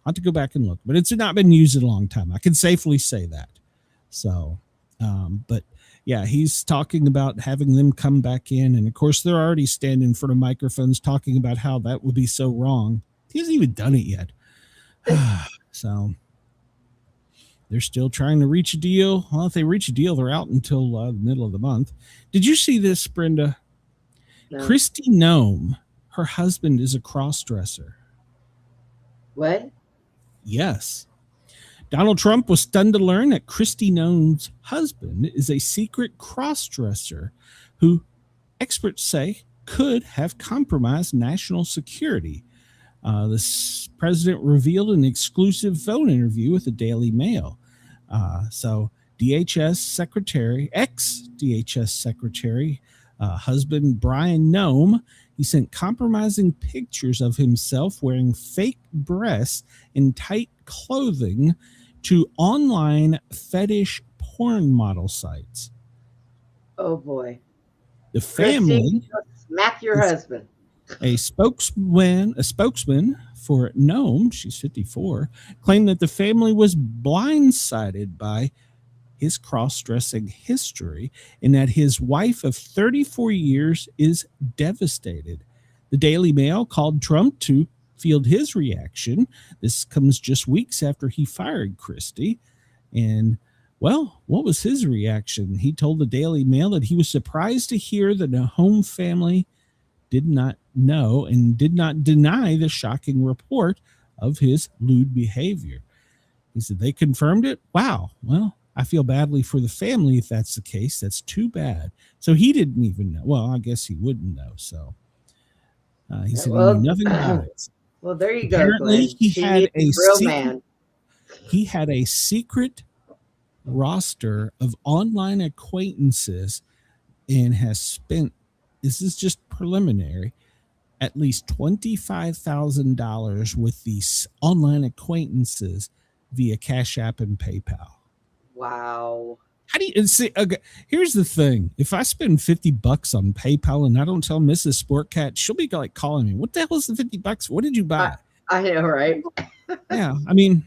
I'll have to go back and look, but it's not been used in a long time. I can safely say that. So, but yeah, he's talking about having them come back in. And of course, they're already standing in front of microphones talking about how that would be so wrong. He hasn't even done it yet. So they're still trying to reach a deal. Well, if they reach a deal, they're out until the middle of the month. Did you see this, Brenda? No. Kristi Noem, her husband is a cross-dresser. What? Yes. Donald Trump was stunned to learn that Kristi Noem's husband is a secret cross-dresser who experts say could have compromised national security. The president revealed an exclusive phone interview with the Daily Mail. So DHS secretary, ex-DHS secretary, husband Brian Noem, he sent compromising pictures of himself wearing fake breasts and tight clothing to online fetish porn model sites. Oh boy. The family, smack your husband. a spokesman for Noem, she's 54, claimed that the family was blindsided by his cross-dressing history and that his wife of 34 years is devastated. The Daily Mail called Trump to field his reaction. This comes just weeks after he fired Kristi. And, well, what was his reaction? He told the Daily Mail that he was surprised to hear that the home family did not know and did not deny the shocking report of his lewd behavior. He said, they confirmed it? Wow. Well, I feel badly for the family if that's the case. That's too bad. So he didn't even know. Well, I guess he wouldn't know. So he said he knew nothing about it. Well, there you Apparently, go. he had a man. He had a secret roster of online acquaintances and has spent, this is just preliminary, at least $25,000 with these online acquaintances via Cash App and PayPal. Wow. How do you see? Okay, here's the thing. If I spend $50 on PayPal and I don't tell Mrs. Sportcat, she'll be like calling me. What the hell is the $50? What did you buy? I know, right? Yeah. I mean,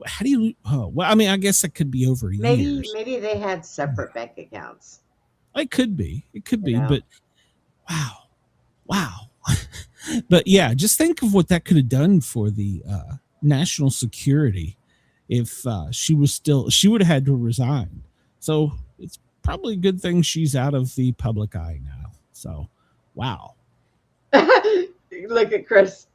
how do you, well, I mean, I guess that could be over years. Maybe they had separate bank accounts. It could be, know? but wow. But yeah, just think of what that could have done for the national security. If she would have had to resign. So it's probably a good thing she's out of the public eye now. So, wow. Look at Chris.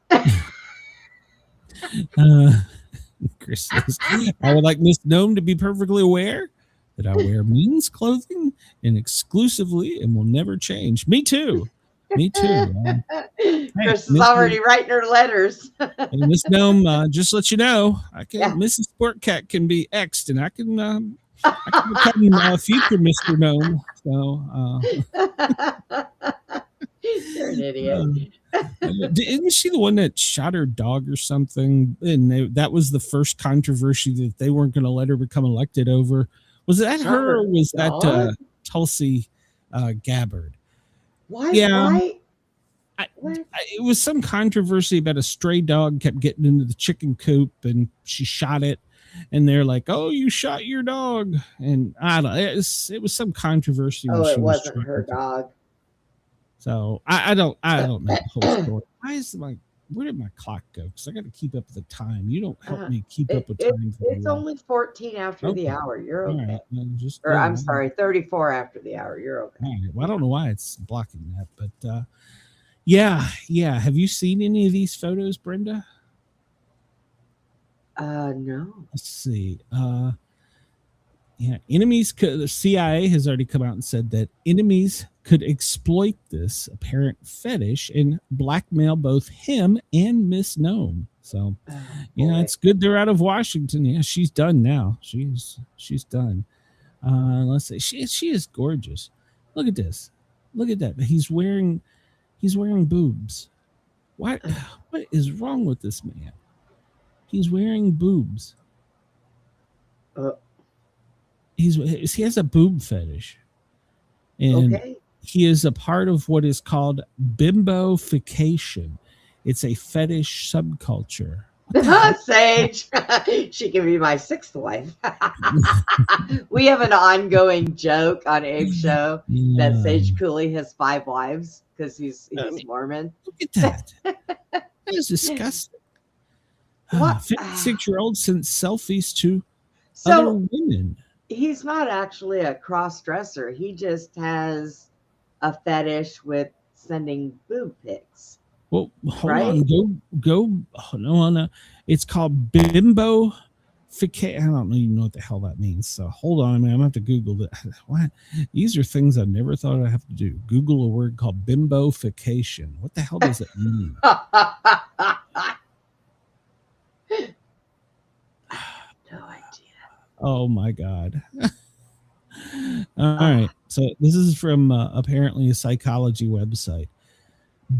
Chris says, I would like Miss Noem to be perfectly aware that I wear men's clothing and exclusively and will never change. Me too. Chris is already writing her letters. And Miss Noem, just let you know, Mrs. Sportcat can be X'd, and I can become future Mr. Noem. So, you're an idiot. Isn't she the one that shot her dog or something? And that was the first controversy that they weren't going to let her become elected over. Was that her, or was that Tulsi Gabbard? Why? Yeah. Why? It was some controversy about a stray dog kept getting into the chicken coop and she shot it. And they're like, "Oh, you shot your dog." And I don't know. It was some controversy. Oh, it wasn't her dog. So I don't know the whole story. Where did my clock go? Because I got to keep up with the time. You don't help me keep up with time. It's only 14 after the hour. You're okay. Right, well, I'm sorry, 34 after the hour. You're okay. All right. Well, I don't know why it's blocking that, but yeah. Have you seen any of these photos, Brenda? No. Let's see. Yeah, enemies could. The CIA has already come out and said that enemies could exploit this apparent fetish and blackmail both him and Miss Gnome. So, yeah, it's good they're out of Washington. Yeah, she's done now. She's done. Let's see. She is gorgeous. Look at this. Look at that. He's wearing boobs. What is wrong with this man? He's wearing boobs. He has a boob fetish, and he is a part of what is called bimbofication. It's a fetish subculture. Sage, she can be my sixth wife. We have an ongoing joke on Abe's show that Sage Cooley has 5 wives because he's Mormon. Look at that. That is disgusting. 56-year-old sent selfies to other women. He's not actually a cross-dresser. He just has a fetish with sending boob pics. Well, hold on. Go. Oh, no. It's called bimbofication. I don't even know what the hell that means. So hold on, man. I'm going to have to Google that. What? These are things I never thought I'd have to do. Google a word called bimbofication. What the hell does it mean? No idea. Oh my God. All right. So this is from apparently a psychology website.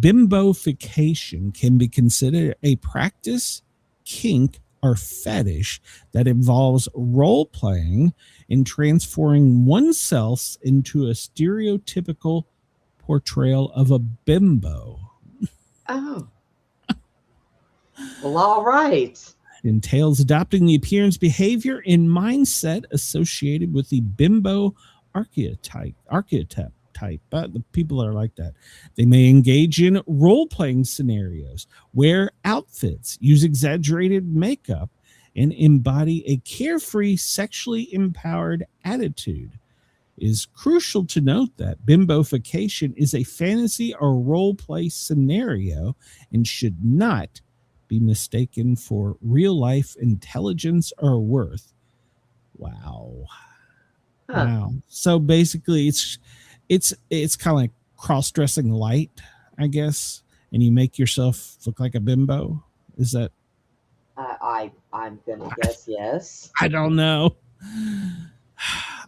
Bimbofication can be considered a practice, kink, or fetish that involves role playing and transforming oneself into a stereotypical portrayal of a bimbo. Oh. Well, all right. Entails adopting the appearance, behavior, and mindset associated with the bimbo archetype. The people that are like that. They may engage in role-playing scenarios, wear outfits, use exaggerated makeup, and embody a carefree, sexually empowered attitude. It is crucial to note that bimbofication is a fantasy or role-play scenario and should not be mistaken for real-life intelligence or worth. Wow. Wow. So basically, it's kind of like cross-dressing light, I guess, and you make yourself look like a bimbo. Is that? I'm gonna guess yes. I don't know.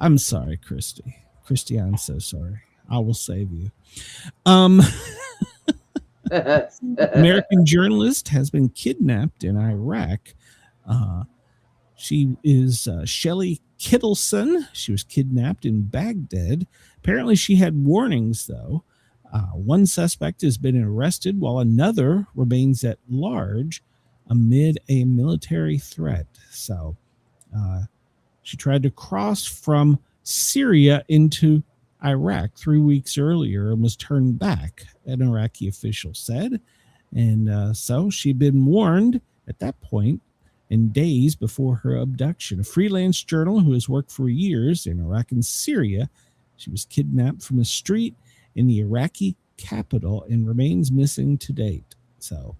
I'm sorry, Christy. Christy, I'm so sorry. I will save you. American journalist has been kidnapped in Iraq. She is Shelley Kittleson. She was kidnapped in Baghdad. Apparently, she had warnings, though. One suspect has been arrested while another remains at large amid a military threat. So she tried to cross from Syria into Iraq 3 weeks earlier and was turned back, an Iraqi official said. And so she'd been warned at that point in days before her abduction. A freelance journalist who has worked for years in Iraq and Syria, she was kidnapped from a street in the Iraqi capital and remains missing to date. So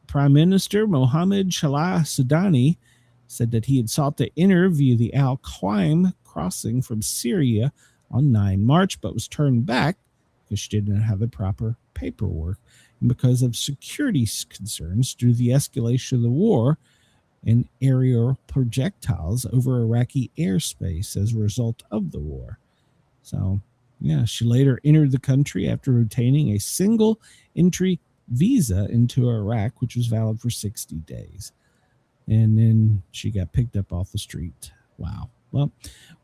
Prime Minister Mohammed Shalah Sudani said that he had sought to enter via the Al-Qaim crossing from Syria on 9 March, but was turned back because she didn't have the proper paperwork and because of security concerns due to the escalation of the war and aerial projectiles over Iraqi airspace as a result of the war. So, yeah, she later entered the country after obtaining a single entry visa into Iraq, which was valid for 60 days. And then she got picked up off the street. Wow. Well,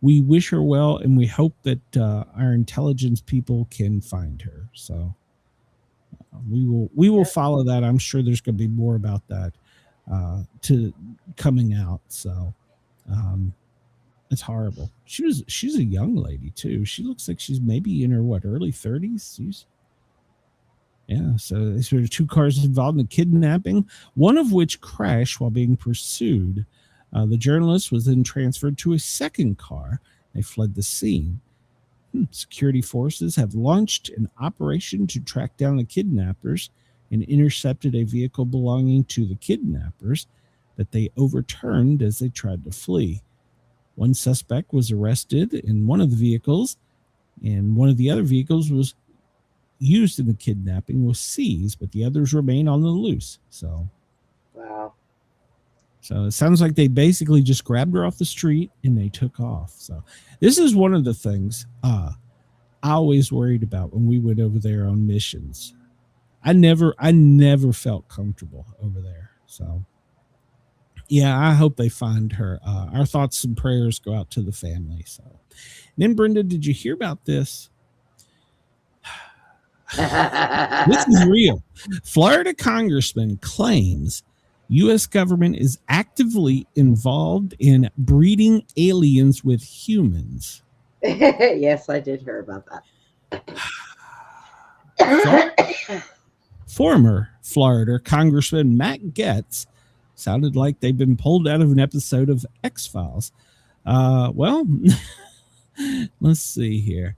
we wish her well, and we hope that our intelligence people can find her. So we will follow that. I'm sure there's going to be more about that to coming out. So it's horrible. She's a young lady too. She looks like she's maybe in her early 30s. So there were 2 cars involved in the kidnapping, one of which crashed while being pursued. The journalist was then transferred to a second car. They fled the scene. Security forces have launched an operation to track down the kidnappers and intercepted a vehicle belonging to the kidnappers that they overturned as they tried to flee. One suspect was arrested in one of the vehicles, and one of the other vehicles was used in the kidnapping was seized, but the others remain on the loose. So it sounds like they basically just grabbed her off the street and they took off. So this is one of the things I always worried about when we went over there on missions. I never felt comfortable over there. So yeah, I hope they find her. Our thoughts and prayers go out to the family. So and then, Brenda, did you hear about this? This is real. Florida congressman claims U.S. government is actively involved in breeding aliens with humans. Yes, I did hear about that. Former Florida Congressman Matt Gaetz sounded like they've been pulled out of an episode of X-Files. Well, let's see here.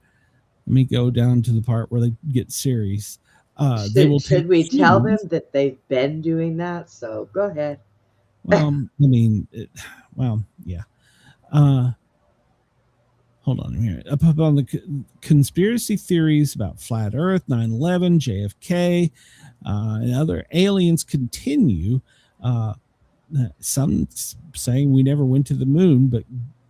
Let me go down to the part where they get serious. Should we tell them that they've been doing that? So go ahead. Well, I mean, yeah. Hold on here. Up on the conspiracy theories about flat Earth, 9/11, JFK, and other aliens continue. Some saying we never went to the moon, but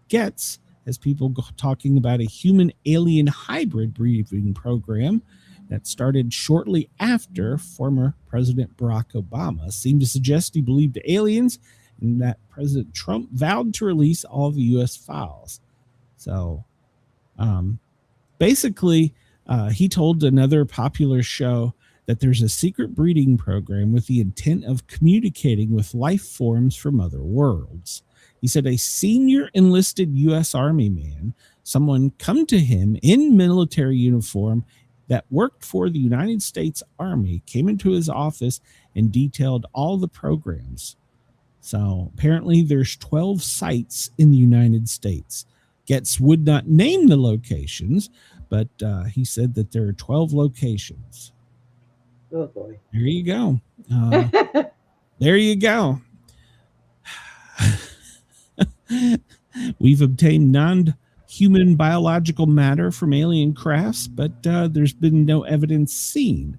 Gaetz has people talking about a human-alien hybrid breeding program that started shortly after former President Barack Obama seemed to suggest he believed aliens and that President Trump vowed to release all the U.S. files. So basically, he told another popular show that there's a secret breeding program with the intent of communicating with life forms from other worlds. He said a senior enlisted U.S. Army man, someone come to him in military uniform that worked for the United States Army, came into his office and detailed all the programs. So apparently there's 12 sites in the United States. Gaetz would not name the locations, but he said that there are 12 locations. Oh boy. There you go. There you go. We've obtained non-human biological matter from alien crafts, but there's been no evidence seen.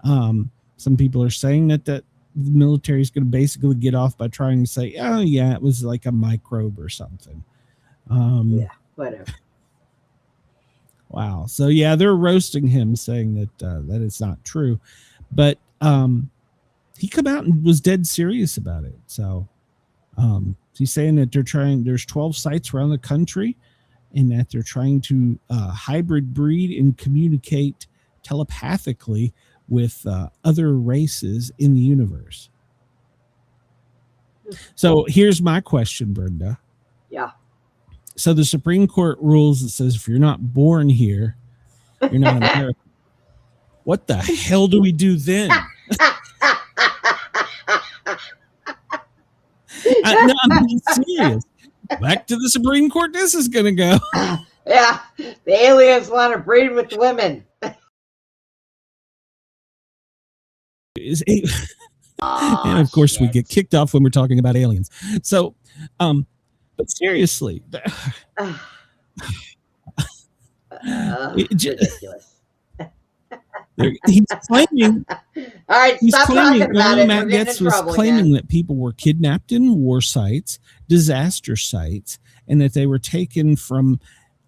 Some people are saying that the military is going to basically get off by trying to say, oh, yeah, it was like a microbe or something. Yeah, whatever. Wow. So, yeah, they're roasting him, saying that it's not true. But he come out and was dead serious about it. So he's saying that there's 12 sites around the country and that they're trying to hybrid breed and communicate telepathically with other races in the universe. So here's my question, Brenda. Yeah. So the Supreme Court rules that says if you're not born here, you're not American. What the hell do we do then? No, I'm being serious. Back to the Supreme Court this is going to go. Yeah, the aliens want to breed with women. And of course, we get kicked off when we're talking about aliens. So, but seriously, ridiculous. He's claiming. All right, stop talking about it. Matt Gaetz was claiming that people were kidnapped in war sites, disaster sites, and that they were taken from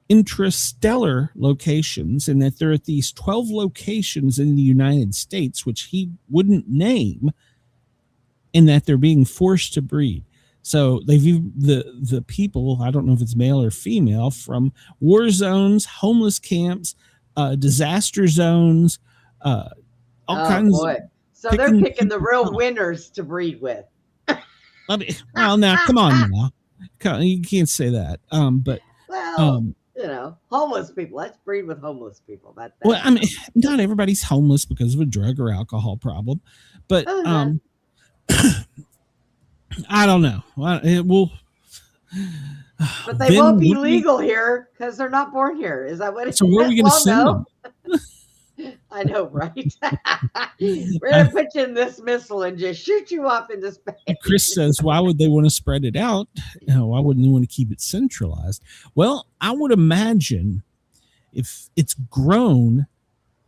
intrastellar locations, and that there are at these 12 locations in the United States, which he wouldn't name, and that they're being forced to breed. So they view the people, I don't know if it's male or female, from war zones, homeless camps, disaster zones, all kinds. Boy. So they're picking the real winners to breed with. Well, now, come on now. You can't say that. But homeless people. Let's breed with homeless people. Well, I mean, not everybody's homeless because of a drug or alcohol problem, but I don't know. It will. But they won't be legal here because they're not born here. Is that what it is? So where are we going to send them? I know, right? We're going to put you in this missile and just shoot you off into space. Chris says, why would they want to spread it out? Why wouldn't they want to keep it centralized? Well, I would imagine if it's grown,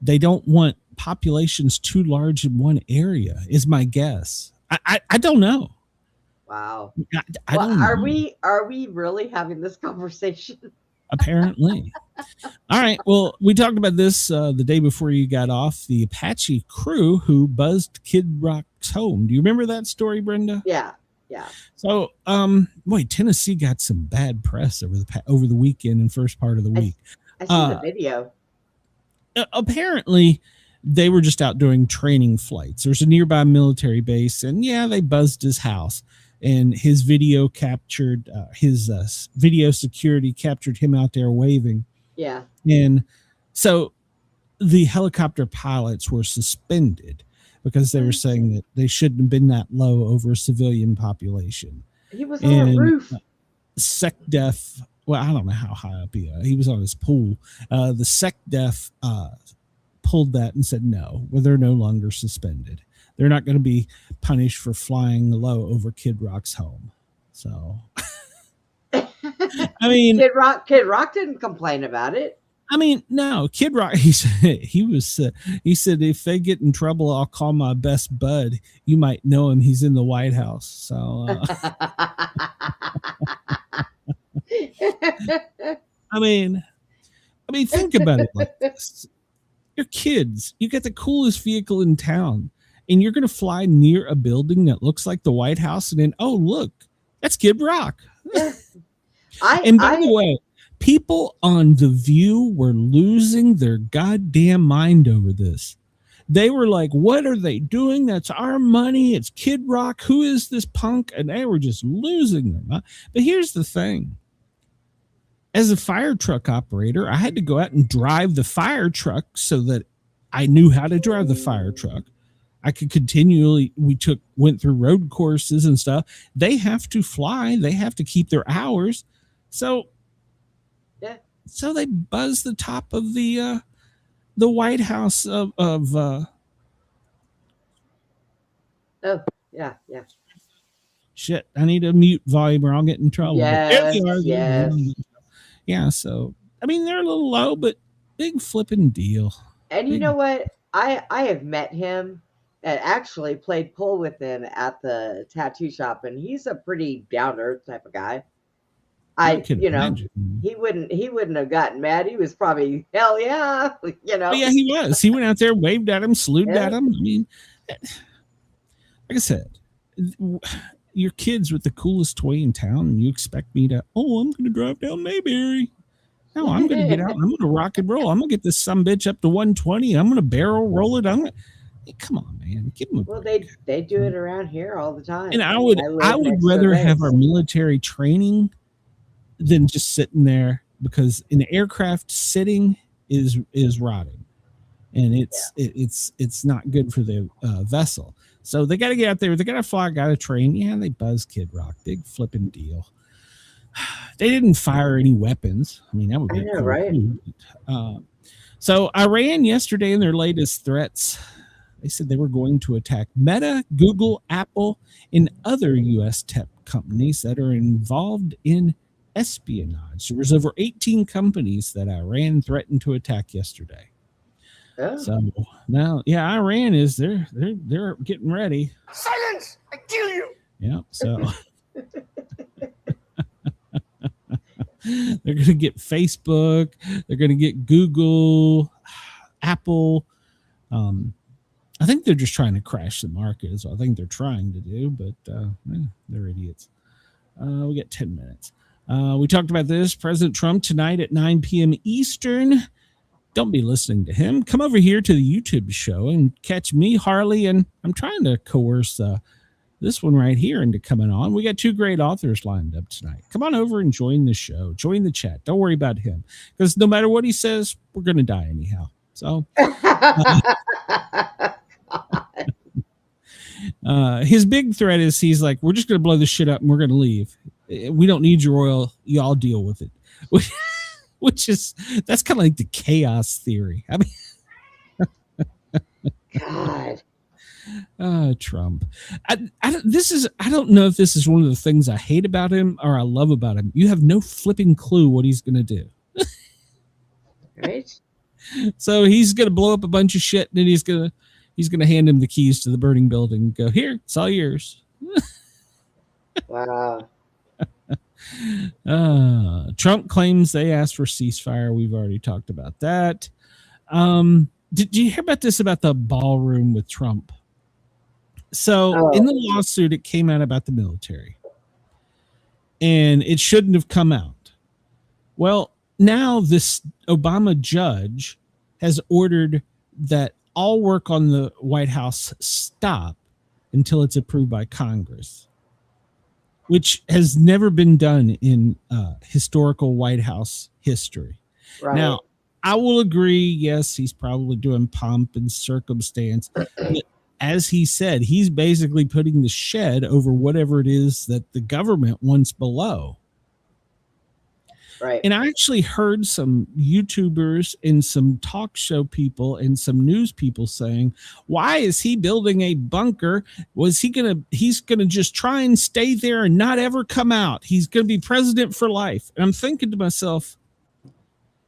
they don't want populations too large in one area, is my guess. I don't know. Wow. I don't know. Are we really having this conversation? Apparently. All right. Well, we talked about this the day before you got off. The Apache crew who buzzed Kid Rock's home. Do you remember that story, Brenda? Yeah. So, boy, Tennessee got some bad press over the weekend and first part of the week. I saw the video. Apparently, they were just out doing training flights. There's a nearby military base, and they buzzed his house. And his video captured his video security captured him out there waving. Yeah. And so the helicopter pilots were suspended because they were saying that they shouldn't have been that low over a civilian population. He was on a roof. SecDef, well, I don't know how high up he was on his pool. The SecDef pulled that and said, no, well, they're no longer suspended. They're not going to be punished for flying low over Kid Rock's home. So, I mean, Kid Rock didn't complain about it. I mean, no, Kid Rock. He said if they get in trouble, I'll call my best bud. You might know him. He's in the White House. So, I mean, think about it like this: you're kids. You get the coolest vehicle in town. And you're going to fly near a building that looks like the White House, and then, oh, look, that's Kid Rock. And by the way, people on The View were losing their goddamn mind over this. They were like, what are they doing? That's our money. It's Kid Rock. Who is this punk? And they were just losing them. But here's the thing. As a fire truck operator, I had to go out and drive the fire truck so that I knew how to drive the fire truck. I could continually, went through road courses and stuff. They have to fly. They have to keep their hours. So they buzz the top of the White House of oh, yeah. Shit, I need to mute volume or I'll get in trouble. Yes. Yeah, so, I mean, they're a little low, but big flipping deal. And you know what? I have met him and actually played pool with him at the tattoo shop, and he's a pretty down to earth type of guy. He wouldn't have gotten mad. He was probably hell yeah, Oh, yeah, he was. He went out there, waved at him, saluted at him. I mean, like I said, your kid's with the coolest toy in town, and you expect me to? Oh, I'm going to drive down Mayberry. No, I'm going to get out. I'm going to rock and roll. I'm going to get this sumbitch up to 120. I'm going to barrel roll it. Come on, man. Give them a break. They do it around here all the time. And I would rather have our military training than just sitting there, because an aircraft sitting is rotting, and it's not good for the vessel. So they got to get out there. They got to fly. Got to train. Yeah, they buzz Kid Rock. Big flipping deal. They didn't fire any weapons. I mean, that would be cool, right? So Iran yesterday, in their latest threats, they said they were going to attack Meta, Google, Apple, and other U.S. tech companies that are involved in espionage. There was over 18 companies that Iran threatened to attack yesterday. Oh. So now, Iran is they're getting ready. Silence! I kill you! Yeah. So they're going to get Facebook. They're going to get Google, Apple. I think they're just trying to crash the market. Is what I think they're trying to do, but they're idiots. We got 10 minutes. We talked about this. President Trump tonight at 9 p.m. Eastern. Don't be listening to him. Come over here to the YouTube show and catch me, Harley, and I'm trying to coerce this one right here into coming on. We got two great authors lined up tonight. Come on over and join the show. Join the chat. Don't worry about him, because no matter what he says, we're going to die anyhow. So his big threat is he's like, we're just going to blow this shit up and we're going to leave. We don't need your oil. Y'all deal with it. That's kind of like the chaos theory. I mean, God. Trump. I don't know if this is one of the things I hate about him or I love about him. You have no flipping clue what he's going to do. Right? So he's going to blow up a bunch of shit, and then he's going to hand him the keys to the burning building and go, here, it's all yours. Wow. Trump claims they asked for ceasefire. We've already talked about that. Did you hear about this about the ballroom with Trump? So in the lawsuit, it came out about the military, and it shouldn't have come out. Well, now this Obama judge has ordered that all work on the White House stop until it's approved by Congress, which has never been done in historical White House history. Right. Now, I will agree, yes, he's probably doing pomp and circumstance. But as he said, he's basically putting the shed over whatever it is that the government wants below. Right. And I actually heard some YouTubers and some talk show people and some news people saying, why is he building a bunker? He's going to just try and stay there and not ever come out. He's going to be president for life. And I'm thinking to myself,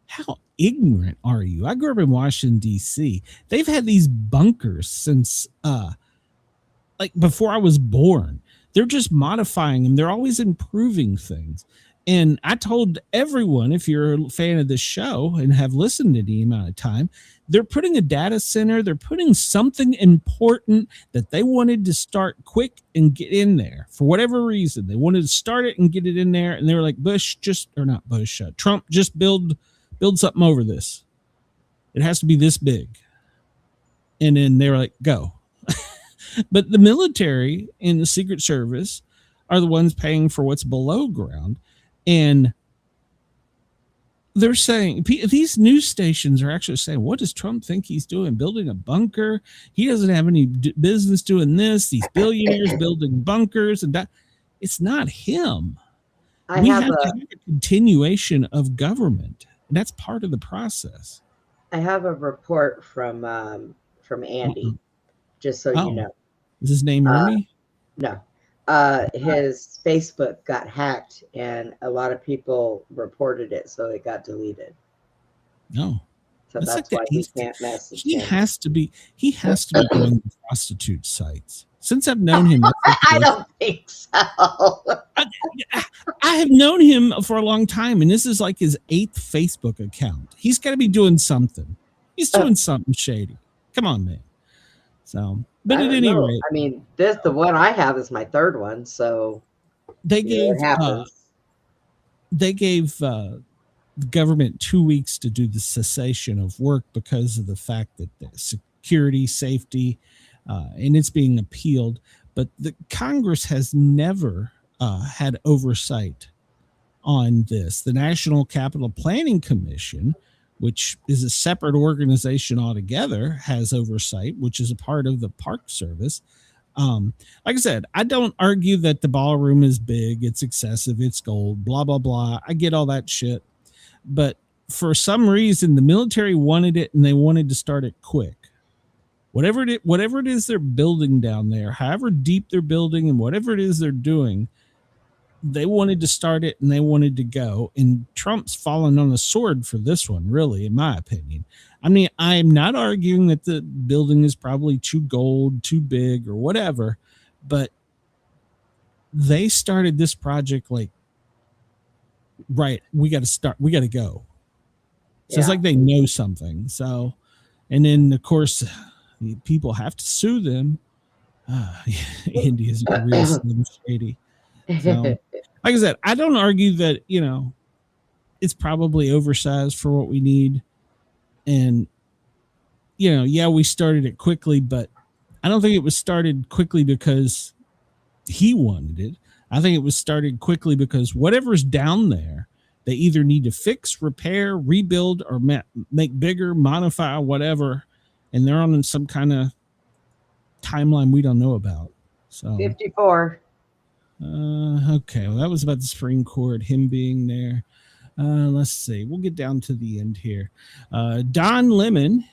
how ignorant are you? I grew up in Washington, D.C. They've had these bunkers since like before I was born. They're just modifying them. They're always improving things. And I told everyone, if you're a fan of this show and have listened to the amount of time, they're putting a data center. They're putting something important that they wanted to start quick and get in there for whatever reason. They wanted to start it and get it in there. And they were like, Trump, just build something over this. It has to be this big. And then they were like, go. But the military and the Secret Service are the ones paying for what's below ground. And they're saying, these news stations are actually saying, what does Trump think he's doing? Building a bunker? He doesn't have any business doing this. These billionaires building bunkers and that. It's not him. We have to have a continuation of government. And that's part of the process. I have a report from Andy, just so you know. Is his name Ernie? No. His Facebook got hacked, and a lot of people reported it, so it got deleted. No. So that's why he can't message him. He has to be going to prostitute sites. Since I've known him, I don't think so. I have known him for a long time, and this is like his 8th Facebook account. He's got to be doing something. He's doing something shady. Come on, man. So, but at any rate, I mean, the one I have is my 3rd one. So they gave the government 2 weeks to do the cessation of work because of the fact that the security, safety, and it's being appealed. But the Congress has never had oversight on this. The National Capital Planning Commission, which is a separate organization altogether, has oversight, which is a part of the Park Service. Like I said, I don't argue that the ballroom is big, it's excessive, it's gold, blah, blah, blah. I get all that shit. But for some reason, the military wanted it and they wanted to start it quick. Whatever it is they're building down there, however deep they're building and whatever it is they're doing, they wanted to start it and they wanted to go. And Trump's fallen on the sword for this one, really, in my opinion. I mean, I'm not arguing that the building is probably too gold, too big, or whatever, but they started this project like, right, we got to go. So it's like they know something. So, and then of course, people have to sue them. India's real slim shady. So, like I said, I don't argue that, it's probably oversized for what we need. And, we started it quickly, but I don't think it was started quickly because he wanted it. I think it was started quickly because whatever's down there, they either need to fix, repair, rebuild, or make bigger, modify, whatever. And they're on some kind of timeline we don't know about. So 54. Okay, well, that was about the Supreme Court, him being there. Let's see. We'll get down to the end here. Don Lemon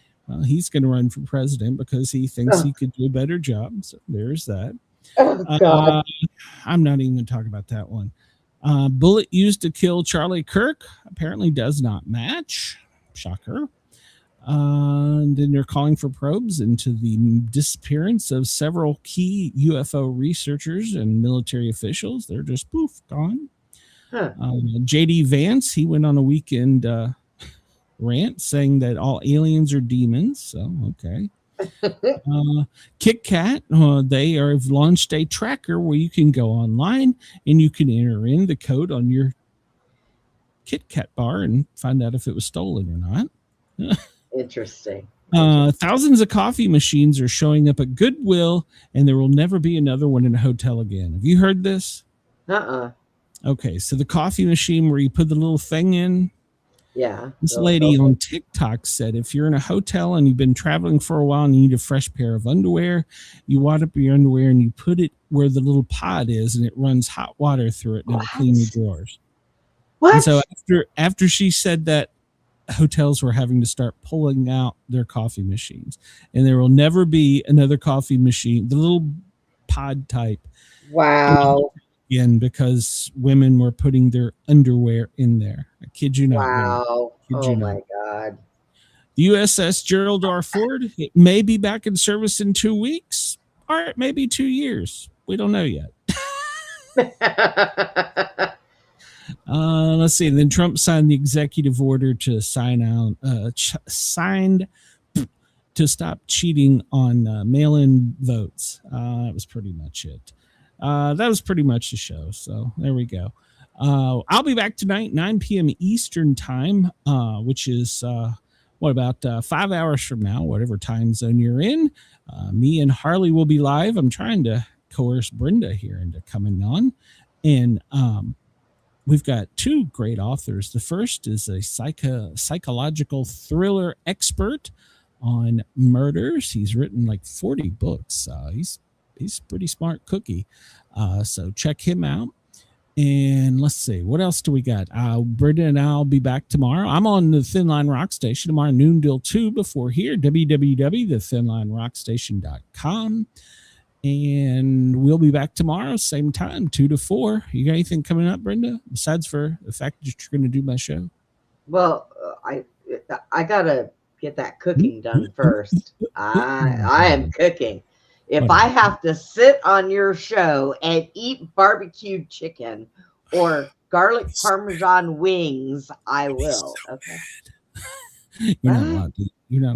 He's going to run for president because he thinks he could do a better job. So there's that. Oh, God. I'm not even going to talk about that one. Bullet used to kill Charlie Kirk apparently does not match. Shocker. And then they're calling for probes into the disappearance of several key UFO researchers and military officials. They're just poof, gone. Huh. J.D. Vance, he went on a weekend rant saying that all aliens are demons. So, okay. Kit Kat, they have launched a tracker where you can go online and you can enter in the code on your Kit Kat bar and find out if it was stolen or not. Interesting. Thousands of coffee machines are showing up at Goodwill, and there will never be another one in a hotel again. Have you heard this? Okay, so the coffee machine where you put the little thing in. Yeah. This lady on TikTok said if you're in a hotel and you've been traveling for a while and you need a fresh pair of underwear, you wad up your underwear and you put it where the little pod is, and it runs hot water through it and it'll clean your drawers. What? And so after she said that, hotels were having to start pulling out their coffee machines, and there will never be another coffee machine, the little pod type. Wow. Again, because women were putting their underwear in there. I kid you not. Wow. Oh my God. The USS Gerald R. Ford, it may be back in service in 2 weeks, or it may be 2 years. We don't know yet. Let's see. And then Trump signed the executive order to signed to stop cheating on mail-in votes. That was pretty much it. That was pretty much the show. So there we go. I'll be back tonight, 9 p.m. Eastern time, which is about 5 hours from now, whatever time zone you're in. Me and Harley will be live. I'm trying to coerce Brenda here into coming on, and we've got two great authors. The first is a psychological thriller expert on murders. He's written like 40 books. He's a pretty smart cookie. So check him out. And let's see, what else do we got? Brenda and I'll be back tomorrow. I'm on the Thin Line Rock Station tomorrow, noon till 2 before here, www.thethinlinerockstation.com. And we'll be back tomorrow, same time, 2 to 4. You got anything coming up, Brenda, besides for the fact that you're going to do my show? Well, I got to get that cooking done first. I am cooking. If I have to sit on your show and eat barbecued chicken or garlic parmesan wings, I will. Okay. You're not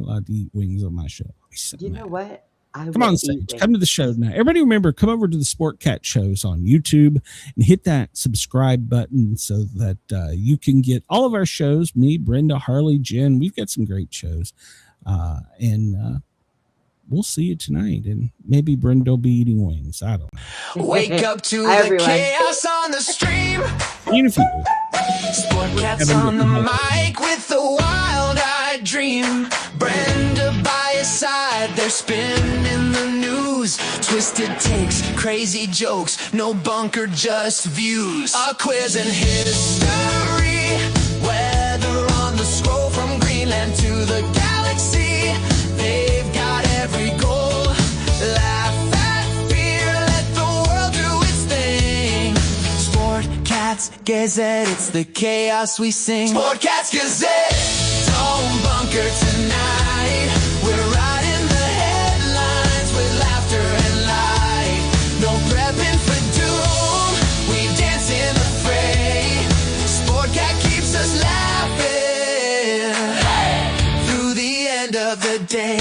allowed to eat wings on my show. You know what? Come on stage. Come to the show now. Everybody remember, come over to the Sportcat shows on YouTube and hit that subscribe button so that you can get all of our shows. Me, Brenda, Harley, Jen. We've got some great shows. And we'll see you tonight. And maybe Brenda will be eating wings. I don't know. Wake up to the chaos on the stream. Even if you Sportcat's on the mic with the wild-eyed dream. Brenda by his side, they're spinning the news. Twisted takes, crazy jokes, no bunker, just views. A quiz and history, weather on the scroll from Greenland to the galaxy. They've got every goal. Laugh at fear, let the world do its thing. Sportcat's Gazette, it's the chaos we sing. Sportcat's Gazette, don't bunker tonight. We're riding the headlines with laughter and light. No prepping for doom, we dance in the fray. Sportcat keeps us laughing through the end of the day.